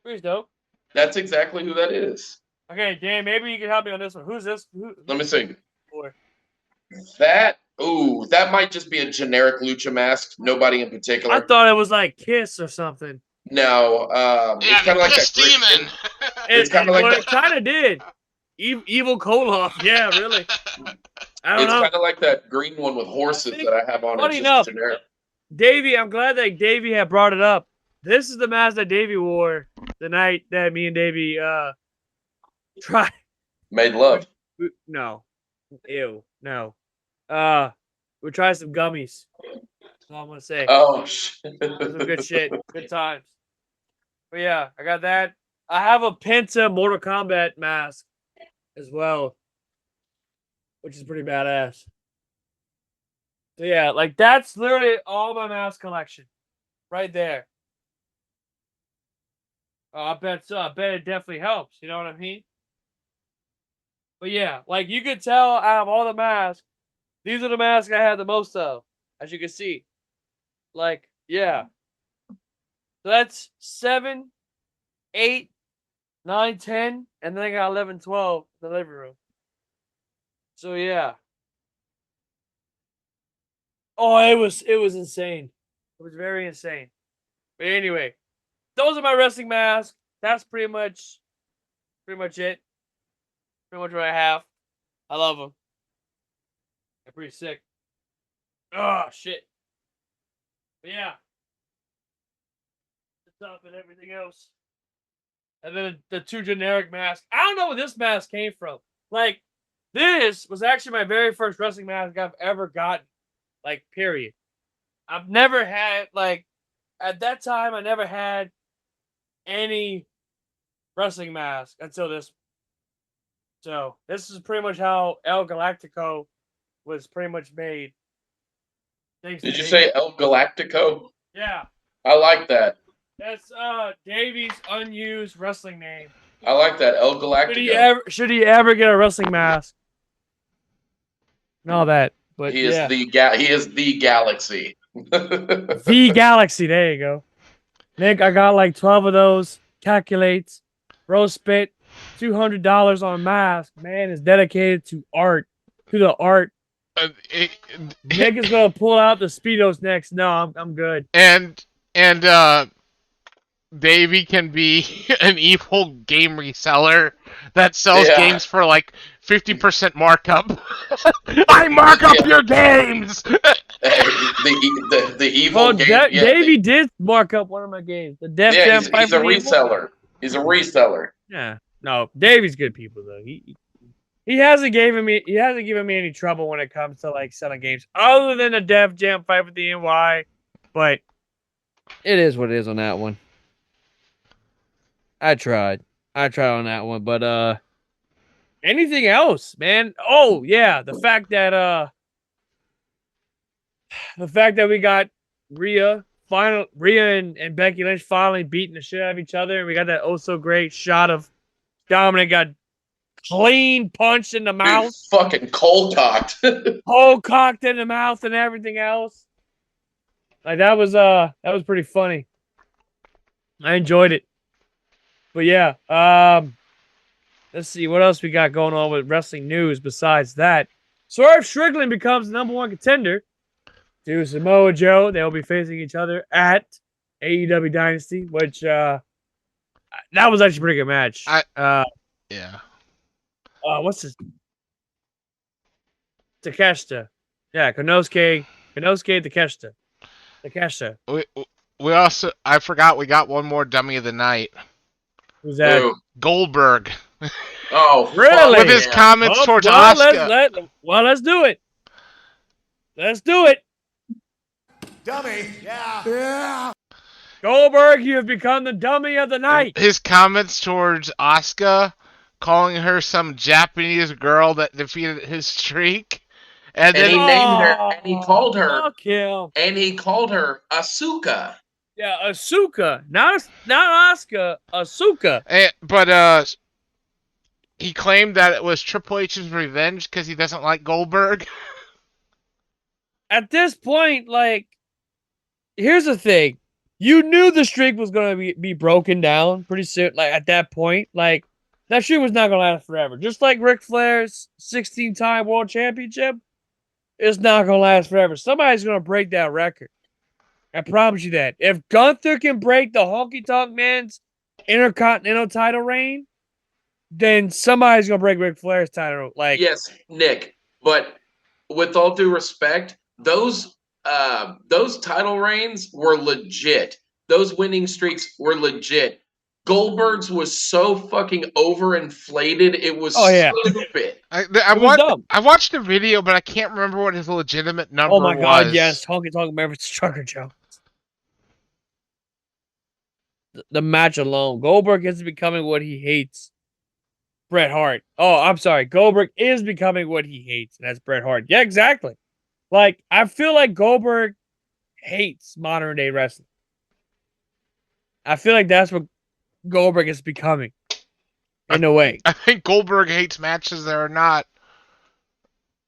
S2: Pretty dope.
S4: That's exactly who that is.
S2: Okay, Dan, maybe you can help me on this one. Who's this?
S4: Let me see.
S2: For?
S4: That might just be a generic lucha mask. Nobody in particular.
S2: I thought it was like Kiss or something.
S4: No, it's kind of like that.
S3: Demon.
S4: It's kind of like that.
S2: It kind of did. Evil Koloff. Yeah, really. I don't
S4: It's
S2: know.
S4: kind of like that green one with horses that I have on.
S2: Funny
S4: It's
S2: enough,
S4: just generic.
S2: Davey, I'm glad that Davey had brought it up. This is the mask that Davey wore the night that me and Davey tried.
S4: Made love.
S2: No. Ew. No. We tried some gummies. That's all I'm gonna say.
S4: Oh shit.
S2: Some good shit. Good times. But yeah, I got that. I have a Penta Mortal Kombat mask as well, which is pretty badass. So yeah, like that's literally all my mask collection, right there. I bet so. I bet it definitely helps. You know what I mean? But yeah, like you could tell out of all the masks, these are the masks I had the most of, as you can see. Like, yeah. So that's 7, 8, 9, 10, and then I got 11, 12 in the living room. So yeah. Oh, it was insane. It was very insane. But anyway, those are my wrestling masks. That's pretty much it. Pretty much what I have. I love them. They're pretty sick. Oh shit. But yeah. The stuff and everything else. And then the two generic masks. I don't know where this mask came from. Like, this was actually my very first wrestling mask I've ever gotten. Like, period. I've never had, like, at that time, I never had any wrestling mask until this. So, this is pretty much how El Galactico was pretty much made. Thanks
S4: Did
S2: to
S4: you
S2: Davey.
S4: say El Galactico?
S2: Yeah.
S4: I like that.
S2: That's Davey's unused wrestling name.
S4: I like that. El Galactico.
S2: Should he ever get a wrestling mask? And all that. But
S4: He is
S2: yeah.
S4: he is the galaxy.
S2: The Galaxy. There you go. Nick, I got like 12 of those. Calculates. Bro spent $200 on a mask. Man is dedicated to art. To the art. Nick is gonna pull out the Speedos next. No, I'm good.
S3: And Davey can be an evil game reseller that sells games for like 50% markup. I mark up your games.
S4: the evil game.
S2: Davey did mark up one of my games. The Def Jam.
S4: He's a reseller. He's a reseller.
S2: Yeah. No, Davey's good people though. He hasn't given me any trouble when it comes to like selling games, other than the Def Jam fight with the NY. But it is what it is on that one. I tried on that one, but anything else, man? Oh yeah, the fact that we got Rhea and Becky Lynch finally beating the shit out of each other, and we got that oh so great shot of Dominic got clean punched in the mouth.
S4: Dude, fucking cold cocked.
S2: Cold cocked in the mouth and everything else. Like that was pretty funny. I enjoyed it. But yeah, let's see what else we got going on with wrestling news besides that. Swerve Strickland becomes the #1 contender to Samoa Joe. They will be facing each other at AEW Dynasty, which that was actually a pretty good match.
S3: Yeah.
S2: What's his? Takeshita. Yeah, Konosuke Takeshita.
S3: We also, I forgot we got one more dummy of the night.
S2: Who's that?
S3: Goldberg.
S4: Oh,
S2: really?
S3: With his comments towards Asuka.
S2: Let's do it. Let's do it.
S5: Dummy. Yeah.
S2: Goldberg, you have become the dummy of the night.
S3: His comments towards Asuka, calling her some Japanese girl that defeated his streak, And
S4: And
S3: then
S4: he named her, and he called her,
S2: Fuck him.
S4: and he called her Asuka.
S2: Yeah, Asuka, not Asuka, Asuka.
S3: but he claimed that it was Triple H's revenge because he doesn't like Goldberg.
S2: At this point, like, here's the thing: you knew the streak was gonna be broken down pretty soon. Like at that point, like that streak was not gonna last forever. Just like Ric Flair's 16-time World Championship, it's not gonna last forever. Somebody's gonna break that record. I promise you that. If Gunther can break the Honky Tonk Man's Intercontinental title reign, then somebody's gonna break Ric Flair's title. Like,
S4: Yes, Nick. But with all due respect, those title reigns were legit. Those winning streaks were legit. Goldberg's was so fucking overinflated. It was stupid.
S3: I watched the video, but I can't remember what his legitimate number was.
S2: Oh my god, yes, Honky Tonk Man versus Trucker Jones. The match alone, Goldberg is becoming what he hates. Bret Hart. Oh, I'm sorry. Goldberg is becoming what he hates, and that's Bret Hart. Yeah, exactly. Like, I feel like Goldberg hates modern day wrestling. I feel like that's what Goldberg is becoming. In a way.
S3: I think Goldberg hates matches that are not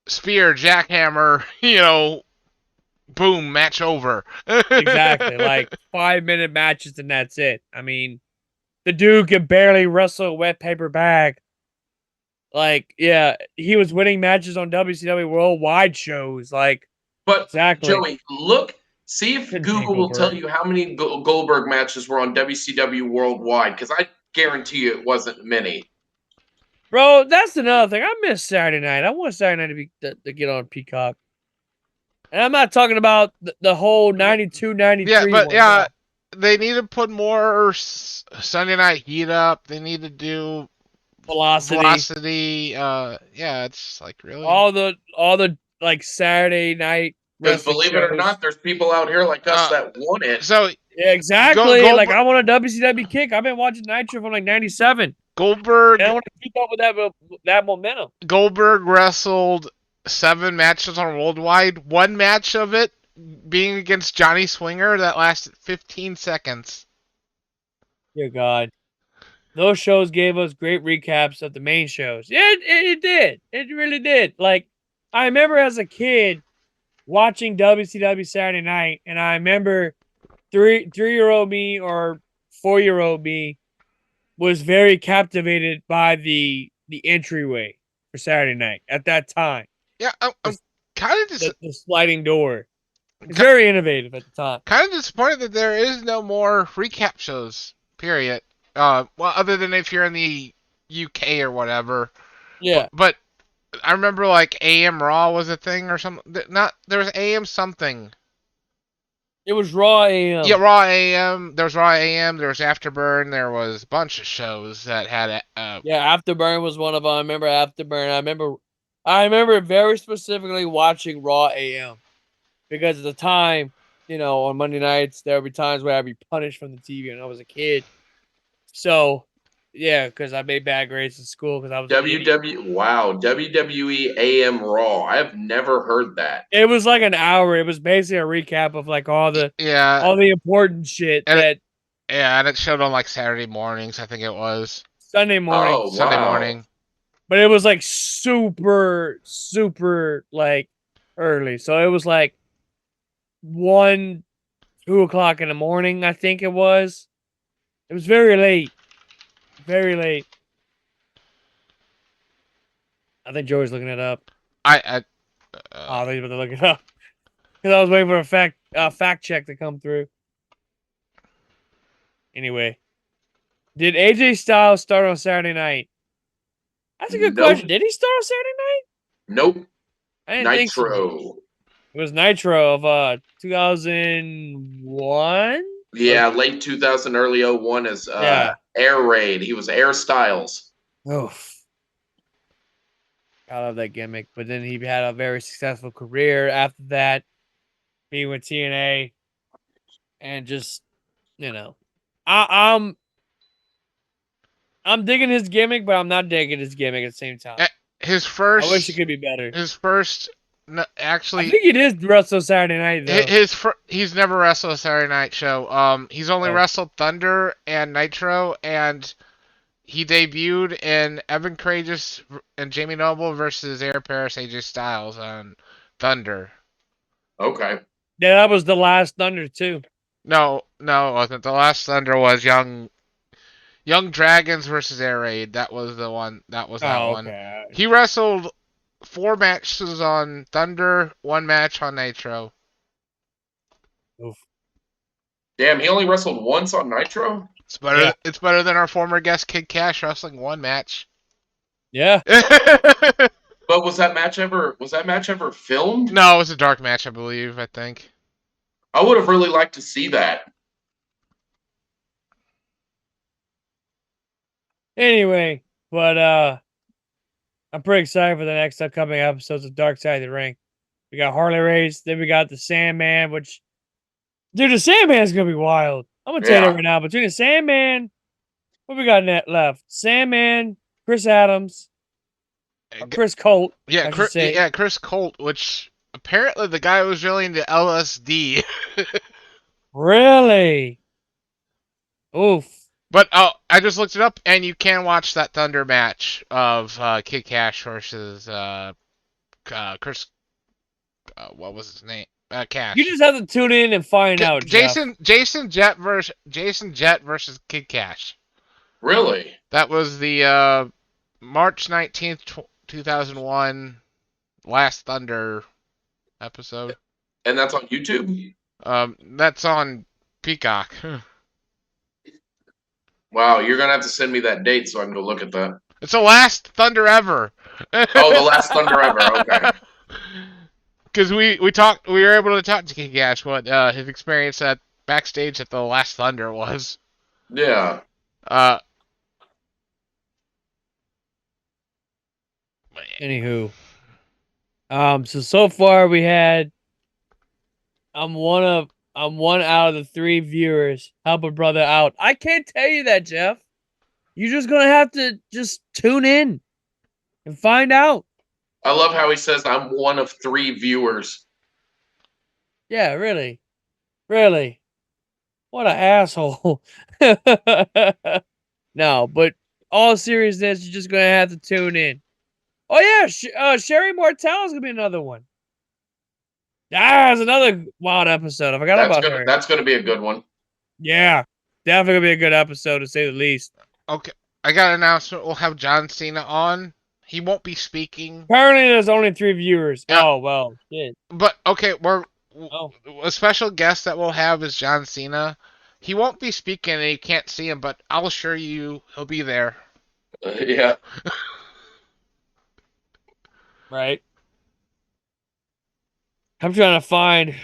S3: spear, jackhammer, boom, match over.
S2: Exactly. Like 5-minute matches and that's it. I mean, the dude can barely wrestle a wet paper bag. Like, yeah, he was winning matches on WCW Worldwide shows. Like,
S4: but
S2: exactly.
S4: Joey, see if Google will tell you how many Goldberg matches were on WCW Worldwide, because I guarantee you it wasn't many.
S2: Bro, that's another thing. I miss Saturday night. I want Saturday night to get on Peacock. And I'm not talking about the whole 92, 93.
S3: Yeah, but they need to put more Sunday Night Heat up. They need to do Velocity. It's like really
S2: all the like Saturday night.
S4: Because believe it or not, there's people out here like us that want it.
S3: So
S2: yeah, exactly. Like I want a WCW kick. I've been watching Nitro from like '97.
S3: Goldberg.
S2: And I want to keep up with that momentum.
S3: Goldberg wrestled 7 matches on Worldwide. 1 match of it being against Johnny Swinger that lasted 15 seconds.
S2: Dear God. Those shows gave us great recaps of the main shows. It did. It really did. Like, I remember as a kid watching WCW Saturday Night, and I remember three-year-old me or 4-year-old me was very captivated by the entryway for Saturday Night at that time.
S3: Yeah, I'm kind of
S2: the sliding door. It's very innovative at the time.
S3: Kind of disappointed that there is no more recap shows. Period. Well, other than if you're in the UK or whatever.
S2: Yeah.
S3: But I remember like AM Raw was a thing or something. There was AM something.
S2: It was Raw AM.
S3: Yeah, Raw AM. There was Raw AM. There was Afterburn. There was a bunch of shows that had.
S2: Yeah, Afterburn was one of them. I remember Afterburn. I remember very specifically watching Raw AM because at the time, on Monday nights there would be times where I'd be punished from the TV when I was a kid. So, yeah, because I made bad grades in school because I was
S4: WWE AM Raw. I have never heard that.
S2: It was like an hour. It was basically a recap of like all the important shit
S3: and it showed on like Saturday mornings. I think it was
S2: Sunday morning.
S4: Oh,
S3: Sunday morning.
S2: But it was like super, super like early. So it was like 1, 2 o'clock in the morning. I think it was. It was very late. Very late. I think Joey's looking it up.
S3: I
S2: thought he was about to look it up. Because I was waiting for a fact check to come through. Anyway. Did AJ Styles start on Saturday night? That's a good question. Did he start on Saturday night?
S4: Nope.
S2: I didn't think so. It was Nitro of 2001?
S4: Yeah, late 2000, early 01 is Air Raid. He was Air Styles.
S2: Oof. I love that gimmick. But then he had a very successful career after that, being with TNA. And just, I'm digging his gimmick, but I'm not digging his gimmick at the same time.
S3: His first.
S2: I wish it could be better.
S3: His first No,
S2: I
S3: actually,
S2: think he did wrestle Saturday night though.
S3: he's never wrestled a Saturday Night show. He's only
S2: Oh.
S3: wrestled Thunder and Nitro, and he debuted in Evan Courageous and Jamie Noble versus Air Paris AJ Styles on Thunder.
S4: Okay.
S2: Yeah, that was the last Thunder too.
S3: No, it wasn't. The last Thunder was Young Dragons versus Air Raid. That was the one. That was that one.
S2: Okay.
S3: He wrestled 4 matches on Thunder, 1 match on Nitro.
S2: Oof.
S4: Damn, he only wrestled once on Nitro?
S3: It's better.
S2: Yeah.
S3: It's better than our former guest Kid Cash wrestling 1 match.
S2: Yeah.
S4: But was that match ever filmed?
S3: No, it was a dark match, I believe. I think.
S4: I would have really liked to see that.
S2: Anyway, but I'm pretty excited for the next upcoming episodes of Dark Side of the Ring. We got Harley Race, then we got the Sandman, which, dude, the Sandman's gonna be wild. I'm gonna tell you that right now. Between the Sandman, what we got net left? Sandman, Chris Adams, or Chris Colt.
S3: Yeah,
S2: I should say.
S3: Chris Colt, which apparently the guy was really into LSD.
S2: Really? Oof.
S3: But I just looked it up, and you can watch that Thunder match of Kid Cash versus Chris. What was his name? Cash.
S2: You just have to tune in and find out, Jeff.
S3: Jason Jet versus Kid Cash.
S4: Really?
S3: That was the March 19th, 2001 Last Thunder episode.
S4: And that's on YouTube?
S3: That's on Peacock.
S4: Wow, you're gonna have to send me that date so I can go look at that.
S3: It's the last Thunder ever.
S4: Oh, the last Thunder ever. Okay.
S3: Because we were able to talk to King Cash what his experience at backstage at the last Thunder was.
S4: Yeah.
S2: Anywho, so far we had. I'm one out of the 3 viewers. Help a brother out. I can't tell you that, Jeff. You're just gonna have to just tune in and find out.
S4: I love how he says I'm one of 3 viewers.
S2: Yeah, really. Really. What an asshole. No, but all seriousness, you're just gonna have to tune in. Oh yeah, Sherry Martell is gonna be another one. That's another wild episode. I forgot about her.
S4: That's gonna be a good one.
S2: Yeah, definitely gonna be a good episode to say the least.
S3: Okay, I got an announcement. We'll have John Cena on. He won't be speaking.
S2: Apparently, there's only 3 viewers.
S3: Yeah.
S2: Oh well, shit.
S3: But okay, a special guest that we'll have is John Cena. He won't be speaking, and you can't see him, but I'll assure you he'll be there.
S4: Yeah.
S2: Right. I'm trying to find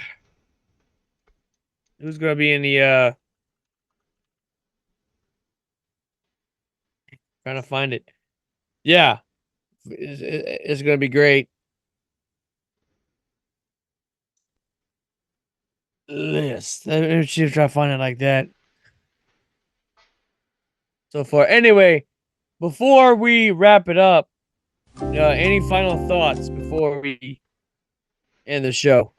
S2: who's gonna be in the. Trying to find it. Yeah, it's gonna be great. List. Let me see if I try to find it like that. So far, anyway, before we wrap it up, any final thoughts before we end the show?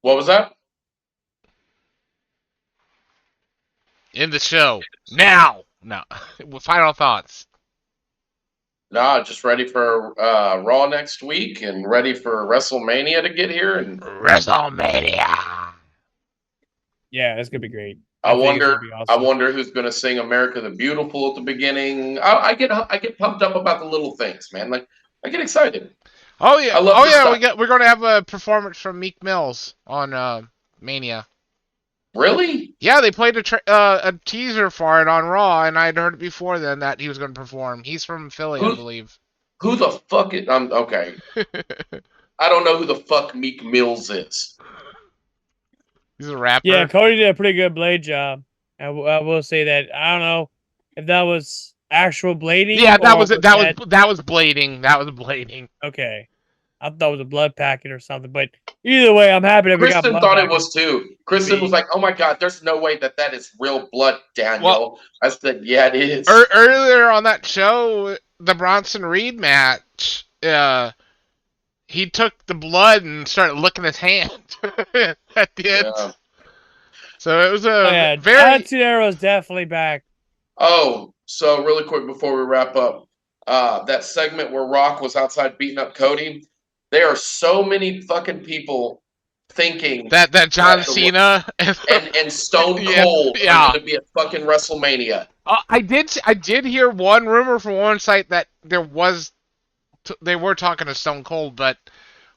S4: What was that?
S3: In the show now. No, final thoughts.
S4: Nah, just ready for Raw next week and ready for WrestleMania to get here. And
S3: WrestleMania.
S2: Yeah, it's gonna be great.
S4: I
S2: think it's
S4: wonder
S2: gonna be awesome.
S4: I wonder who's gonna sing "America the Beautiful" at the beginning. I get pumped up about the little things, man. Like I get excited.
S3: Oh yeah,
S4: I love this stuff.
S3: we're gonna have a performance from Meek Mills on Mania.
S4: Really?
S3: Yeah, they played a teaser for it on Raw, and I'd heard it before then that he was going to perform. He's from Philly, I believe.
S4: Who the fuck is? Okay. I don't know who the fuck Meek Mills is.
S3: He's a rapper.
S2: Yeah, Cody did a pretty good blade job. I will say that. I don't know if that was actual blading.
S3: Yeah, that was blading. That was blading.
S2: Okay. I thought it was a blood packet or something, but either way, I'm happy that we got
S4: Kristen
S2: blood
S4: thought
S2: packet.
S4: it was too. Kristen was like, "Oh my god, there's no way that is real blood, Daniel."
S3: Well,
S4: I said, "Yeah, it is."
S3: Earlier on that show, the Bronson Reed match, he took the blood and started licking his hand at the end.
S4: Yeah.
S3: So it was a very
S2: Attitude Era is definitely back.
S4: Oh, so really quick before we wrap up, that segment where Rock was outside beating up Cody, there are so many fucking people thinking
S3: that John Cena
S4: and Stone
S3: Yeah,
S4: Cold
S3: yeah.
S4: are going to be at fucking WrestleMania.
S3: I did hear one rumor from one site that they were talking to Stone Cold, but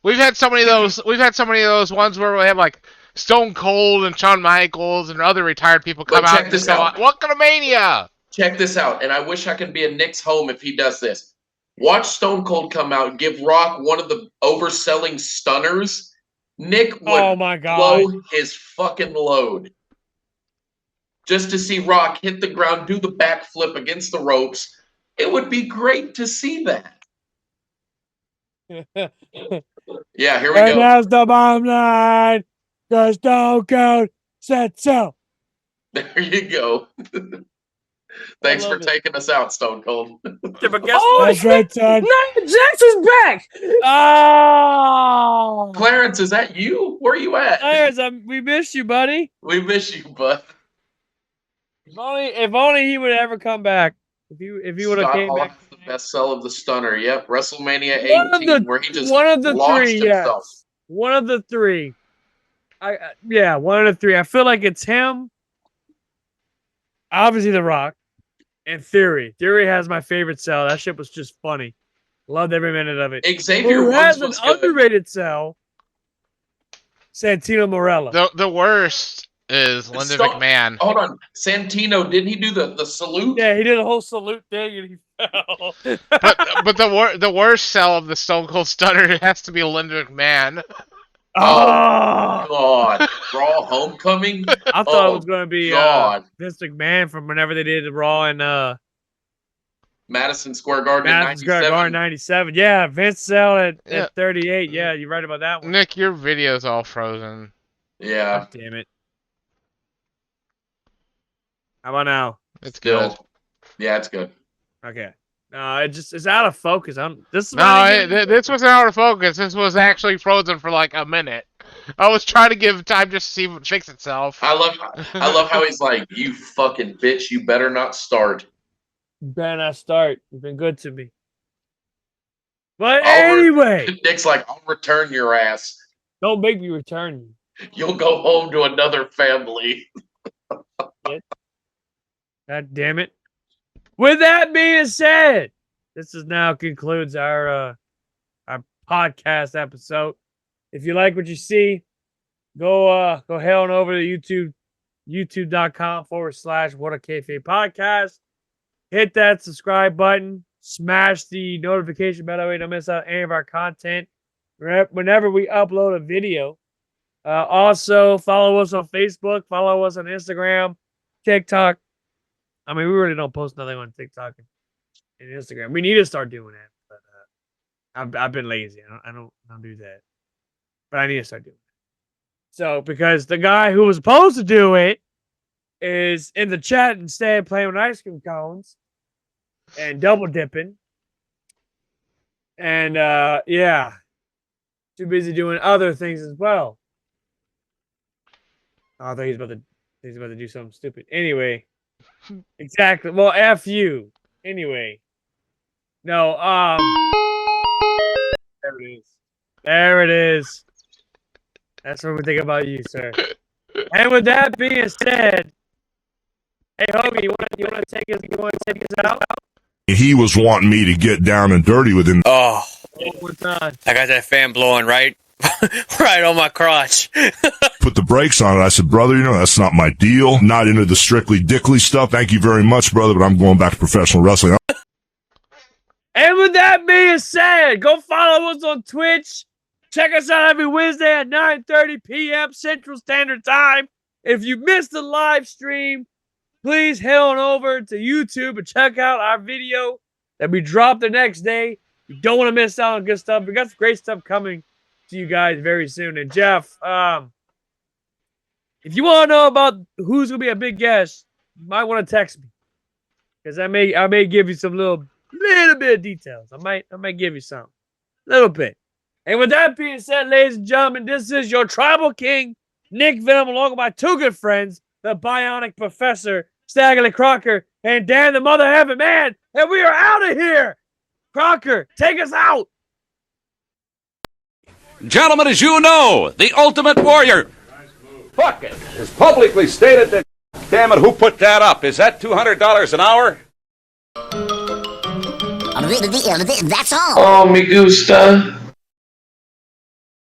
S3: we've had so many of those ones where we have like Stone Cold and Shawn Michaels and other retired people come out and go, "Welcome to Mania."
S4: Check this out, and I wish I could be in Nick's home if he does this. Watch Stone Cold come out and give Rock one of the overselling stunners. Nick would blow his fucking load. Just to see Rock hit the ground, do the backflip against the ropes. It would be great to see that. Yeah, here we go.
S2: And that's the bottom line. The Stone Cold said so.
S4: There you go. Thanks for taking us out, Stone Cold.
S2: That's right, son.
S1: Nia Jax is back.
S2: Oh,
S4: Clarence, is that you? Where are you at?
S2: Clarence, we miss you, buddy.
S4: We miss you, bud.
S2: If only he would ever come back. If he would have came back.
S4: The best sell of the stunner. Yep, WrestleMania 18, where he just
S2: one of the
S4: launched
S2: three,
S4: himself.
S2: yes. One of the three. One of the three. I feel like it's him. Obviously, The Rock, and Theory. Theory has my favorite cell. That shit was just funny. Loved every minute of it.
S4: Xavier
S2: Who has an
S4: was good.
S2: underrated cell? Santino Marella.
S3: The worst is Linda McMahon.
S4: Hold on, Santino, didn't he do the salute?
S2: Yeah, he did a whole salute thing and he fell.
S3: but the worst cell of the Stone Cold Stunner has to be Linda McMahon.
S4: Oh God! Raw Homecoming.
S2: I thought it was going to be Vince McMahon from whenever they did the Raw in
S4: Madison Square Garden in
S2: 97. Yeah, Vince cell at 38. Yeah, you're right about that one.
S3: Nick, your video's all frozen.
S4: Yeah.
S2: God damn it. How about now?
S3: It's
S4: good.
S3: good.
S4: Yeah, it's good.
S2: Okay. It's out of focus. This
S3: wasn't out of focus. This was actually frozen for like a minute. I was trying to give time just to see if it fix itself.
S4: I love how he's like, "You fucking bitch, you better not start."
S2: You better not start. You've been good to me. But anyway,
S4: Nick's like, "I'll return your ass.
S2: Don't make me return.
S4: You'll go home to another family."
S2: God damn it. With that being said, this now concludes our podcast episode. If you like what you see, go head on over to YouTube, youtube.com/What a Kayfabe Podcast. Hit that subscribe button. Smash the notification bell. That way you don't miss out any of our content whenever we upload a video. Also, follow us on Facebook. Follow us on Instagram, TikTok. I mean, we really don't post nothing on TikTok and Instagram. We need to start doing that, but I've been lazy. I don't do that, but I need to start doing it. So, because the guy who was supposed to do it is in the chat instead playing with ice cream cones and double dipping, and too busy doing other things as well. Oh, I thought he's about to do something stupid. Anyway. Exactly. Well, F you. Anyway. No, there it is. There it is. That's what we think about you, sir. And with that being said, hey Hogan, you wanna take us out?
S6: He was wanting me to get down and dirty with him.
S7: Oh,
S2: One time.
S7: I got that fan blowing right on my crotch.
S6: Put the brakes on it. I said, brother, that's not my deal. Not into the strictly dickly stuff. Thank you very much, brother, but I'm going back to professional wrestling.
S2: And with that being said, go follow us on Twitch. Check us out every Wednesday at 9:30 p.m. Central Standard Time. If you missed the live stream, please head on over to YouTube and check out our video that we drop the next day. You don't want to miss out on good stuff. We got some great stuff coming to you guys very soon. And Jeff, if you want to know about who's gonna be a big guest, you might want to text me because I may give you some little Little bit of details. I might give you some. Little bit. And with that being said, ladies and gentlemen, this is your tribal king, Nick Venom, along with my two good friends, the Bionic Professor, Staggerly Crocker, and Dan the Mother Heaven Man, and we are out of here. Crocker, take us out.
S9: Gentlemen, as you know, the Ultimate Warrior. Fuck it. It's publicly stated that. Damn it, who put that up? Is that $200 an hour?
S10: That's all.
S4: Oh, me gusta.